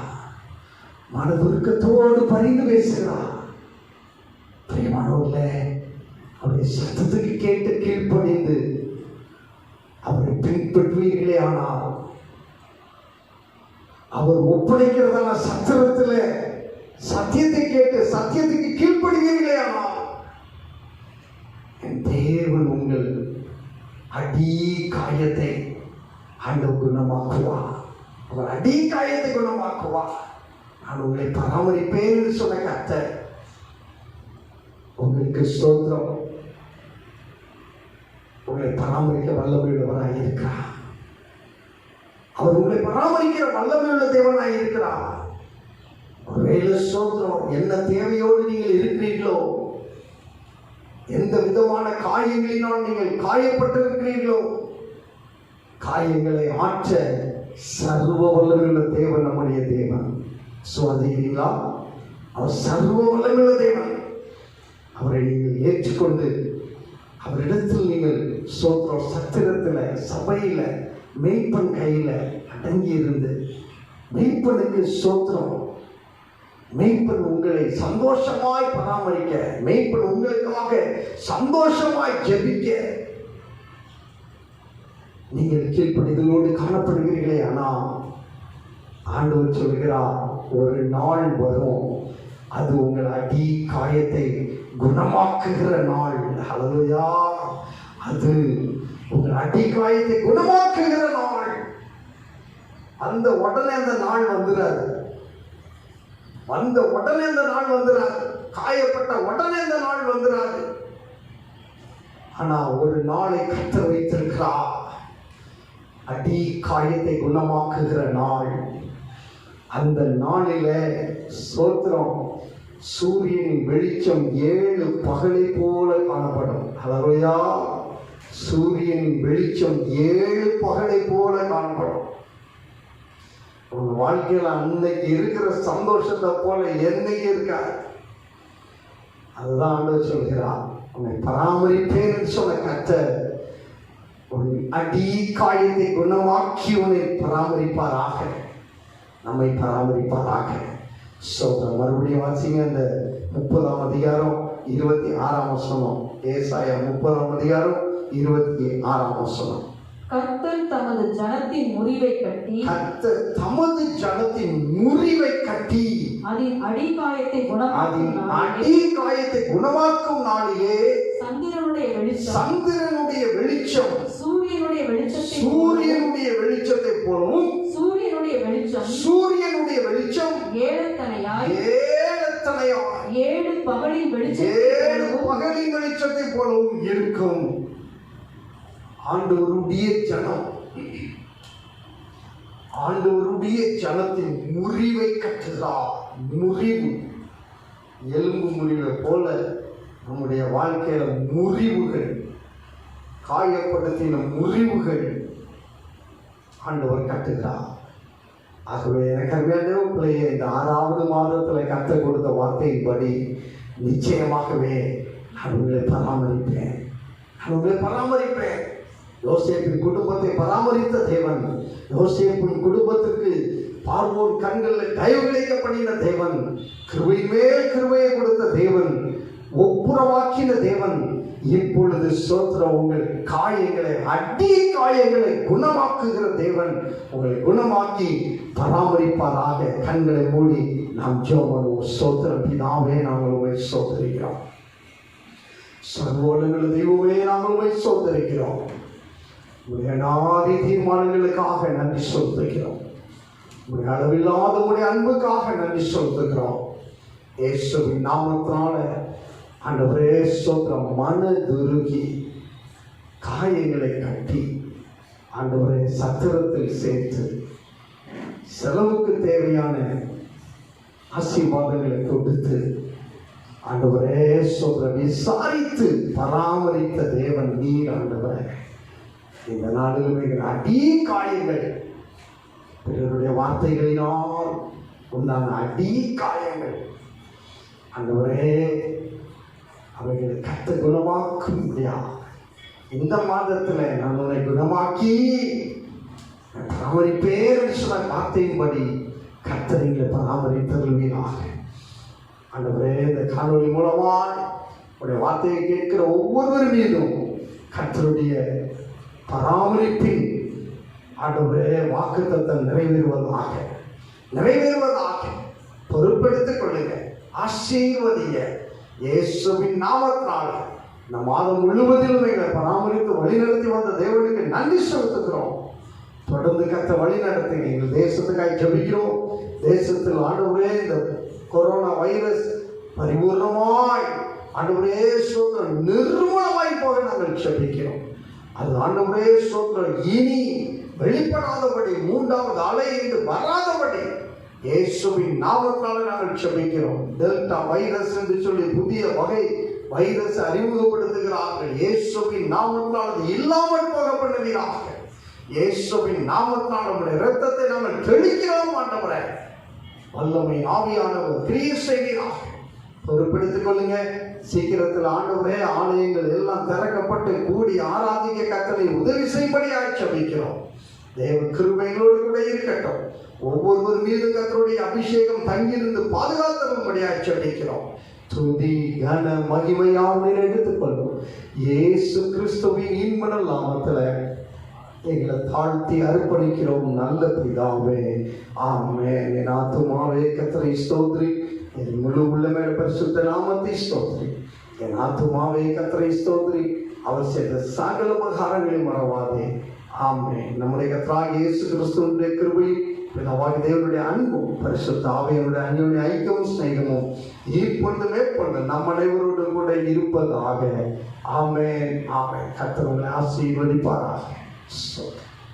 மனதுருக்கத்தோடு பரிந்து பேசுகிறார். பிரியமானவர்களே, அவருடைய சத்தத்துக்கு கேட்டு கீழ்ப்படிந்து அவரை பின்பற்றுவீர்களே ஆனால், அவர் ஒப்படைக்கிறதான சத்திரத்தில் சத்தியத்தை கேட்டு சத்தியத்துக்கு கீழ்ப்படுவீர்களே ஆனால், என் தேவன் உங்கள் அடி காயத்தை ஆண்டவர் குணமாக்குவார். அவர் அடி காயத்தை குணமாக்குவார். நான் உங்களை பராமரிப்பேன் என்று சொன்ன கர்த்தர் உங்களுக்கு ஸ்தோத்திரம். உங்களை பராமரிக்க வல்லமையுள்ளவராக இருக்கிறார். அவர் உங்களை பராமரிக்கிற வல்லமையுள்ள தேவனாக இருக்கிறார். ஒருவேளை ஸ்தோத்திரம், என்ன தேவையோடு நீங்கள் இருக்கிறீர்களோ, எந்த விதமான காயங்களினால் நீங்கள் காயப்பட்டிருக்கிறீர்களோ, காயங்களை ஆற்ற சர்வ வல்லமையுள்ள தேவன் நம்முடைய தேவன். சோதனைகளா, அவர் சர்வ வல்லமையுள்ள தேவன். அவரை நீங்கள் ஏற்றுக்கொண்டு அவரிடத்தில் நீங்கள் சோத்திரம் சத்திரத்தில் சபையில் மெய்ப்பன் கையில் அடங்கி இருந்து, மெய்ப்பனுக்கு சோத்திரம், மெய்ப்பன் உங்களை சந்தோஷமாய் பராமரிக்க, மெய்ப்பன் உங்களுக்காக சந்தோஷமாய் ஜெபிக்க நீங்கள் கீழ்ப்படிதலோடு காணப்படுகிறீர்களே. ஆனால் ஆண்டவர் சொல்கிறார், ஒரு நாள் வரும், அது உங்கள் அடி காயத்தை குணமாக்குகிற நாள். ஹல்லேலூயா! அது உங்கள் அடி காயத்தை குணமாக்குகிற நாள். அந்த உடனே அந்த நாள் வந்துடாது. காயப்பட்ட உடனே அந்த நாள் வந்துடாது. ஆனா ஒரு நாளை கர்த்தர் வைத்திருக்கிறார், அடி காயத்தை குணமாக்குகிற நாள். அந்த நாளில ஸ்தோத்திரம் சூரியனின் வெளிச்சம் 7 பகலை போல காணப்படும். ஹல்லேலூயா. சூரியனின் வெளிச்சம் 7 பகலை போல காணப்படும். உங்க வாழ்க்கையில் அன்னைக்கு இருக்கிற சந்தோஷத்தை போல என்னைக்கு இருக்காது. அதுதான் ஆண்டவர் சொல்கிறார், உன்னை பராமரிப்பேன் என்று சொன்ன கர்த்தர் உன் அடி காயத்தை குணமாக்கி உன்னை பராமரிப்பாராக, நம்மை பராமரிப்பாராக. மறுபடியும் வாசிங்க அந்த 30ஆம் அதிகாரம் 26ஆம் வசனம். ஏசாயா 30ஆம் அதிகாரம் 26ஆம் வசனம். கர்த்தர் தமது ஜனத்தின் முறிவை கட்டி, கர்த்தர் தமது ஜனத்தின் முறிவை கட்டி அதன் அடிகாயத்தை குணமாக்கும் நாளிலே சந்திரனுடைய வெளிச்சம் சூரியனுடைய வெளிச்சத்தை போலவும் சூரியனுடைய வெளிச்சம் ஏழத்தனையாய் 7 பகலின் வெளிச்சத்தை போலவும் இருக்கும். ஆண்டவருடைய ஜனத்தின் முறிவை கட்டுகிறார். முறிவு, எலும்பு முறிவை போல நம்முடைய வாழ்க்கையில முறிவுகள், காயப்படுத்தின முறிவுகள் ஆண்டவர் கட்டுகிறார். ஆகவே எனக்கு அருமையான பிள்ளையை, இந்த 6வது மாதத்தில் கற்றுக் கொடுத்த வார்த்தையின்படி நிச்சயமாகவே நான் உங்களை பராமரிப்பேன். யோசேப்பின் குடும்பத்தை பராமரித்த தேவன், யோசேப்பின் குடும்பத்திற்கு பார்வோன் கண்களில் தயவுகிழைக்க பண்ணின தேவன், கிருபை மேல் கிருபையை கொடுத்த தேவன், ஒப்புரவாக்கின தேவன், இப்பொழுது ஸ்தோத்திரம், உங்கள் காயங்களை, அடி காயங்களை குணமாக்குகிற தேவன் உங்களை குணமாக்கி பராமரிப்பாராக. கண்களை மூடி நாம் ஜெபம் பண்ணுவோம். ஸ்தோத்திரம் பிதாவே, நாங்கள் உங்களை ஸ்தோத்திரிக்கிறோம். சர்வோலங்கள் தெய்வமே, நாங்கள் உங்களை ஸ்தோத்திரிக்கிறோம். உங்களுடைய அநாதி தீர்மானங்களுக்காக நன்றி செலுத்துகிறோம். உங்களுடைய அளவில்லாத உங்களுடைய அன்புக்காக நன்றி செலுத்துகிறோம். இயேசுவின் நாமத்தினால ஆண்டவரே ஸ்தோத்திரம், மனதுருகி காயங்களை கட்டி ஆண்டவரே சத்திரத்தில் சேர்த்து செலவுக்கு தேவையான ஆசீர்வாதங்களை கொடுத்து ஆண்டவரே ஸ்தோத்திரம் விசாரித்து பராமரித்த தேவன் நீர். ஆண்டவரே, இந்த நாளிலுமே அடி காயங்கள், பிறருடைய வார்த்தைகளினால் உண்டான அடி காயங்கள் ஆண்டவரே அவைகளை கத்த குணமாக்கும் முடியாது. இந்த மாதத்தில் நான் உன்னை குணமாக்கி பராமரிப்பேன் சொன்ன வார்த்தையின்படி கர்த்தரை பராமரித்தருள்வீராக. ஆண்டவரே, இந்த காணொலி மூலமாக உடைய வார்த்தையை கேட்கிற ஒவ்வொருவர் மீதும் கர்த்தருடைய பராமரிப்பின் ஆண்டவரே வாக்குத்தத்தம் நிறைவேறுவதாக பொறுப்பெடுத்துக் கொள்ளுங்க. ஆசீர்வதிங்க. இயேசுவின் நாமத்தினால இந்த மாதம் முழுவதிலும் எங்களை பராமரித்து வழிநடத்தி வந்த தேவனுக்கு நன்றி செலுத்துகிறோம். தொடர்ந்து கத்த வழி நடத்துங்க. எங்கள் தேசத்துக்காக ஜெபிக்கிறோம். தேசத்தில் ஆண்டவரே இந்த கொரோனா வைரஸ் பரிபூர்ணமாய் ஆண்டவரே ஸ்தோத்திரம் நிர்மூலமாய் போக நாங்கள் ஜெபிக்கிறோம். அது ஆண்டவரே ஸ்தோத்திரம் இனி வெளிப்படாதபடி, 3வது அலை என்று வராதபடி இயேசுவின் நாமத்தால் நாங்கள் ஜெபிக்கிறோம். டெல்டா வைரஸ் என்று சொல்லி புதிய வகை வைரஸ் அறிமுகப்படுத்துகிறார்கள். இயேசுவின் நாமத்தால் அது இல்லாமல் போக பண்ணுவீராக. இயேசுவின் நாமத்தால் நம்முடைய இரத்தத்தை நாங்கள் தெளிக்கிறோம். ஆண்டவரே, வல்லமை ஆவியானவர் கிரியை செய்வீராக. பொறுப்பெடுத்துக் கொள்ளுங்க. சீக்கிரத்தில் ஆண்டவரே ஆலயங்கள் எல்லாம் திறக்கப்பட்டு கூடி ஆராதிக்க கர்த்தரை உதவி செய்யும்படியாக ஜெபிக்கிறோம். தேவ கிருபைகளோடு கூட இருக்கட்டும். ஒவ்வொருவர் மீது கர்த்தருடைய அபிஷேகம் தங்கியிருந்து பாதுகாத்தபடியாக ஜெபிக்கிறோம். துதி கன மகிமையாவை எடுத்துக்கொள்ளும். இயேசு கிறிஸ்துவின் இன்ப நாமத்தில் எங்களை தாழ்த்தி அர்ப்பணிக்கிறோம். நல்ல பிதாவே, ஆமென். என் ஆத்துமாவே கர்த்தரை ஸ்தோத்திரி, என் முழு உள்ளமே பரிசுத்த நாமத்தை ஸ்தோத்திரி. என் ஆத்துமாவே கர்த்தரை ஸ்தோத்திரி, அவர் செய்த சகல உபகாரங்களை மறவாதே. ஆமென். நம்முடைய கர்த்தராகிய இயேசு கிறிஸ்துவினுடைய கிருபை, பிதாவாகிய தேவனுடைய அன்பும் பரிசுத்த ஆவியானுடைய அன்யோன்ய ஐக்கியமும் சிநேகமும் இப்பொழுது மேற்கொண்டு நம் அனைவரோடும் கூட இருப்பதாக. ஆமென். ஆமென். கர்த்தர் உங்களை ஆசீர்வதிப்பாராக.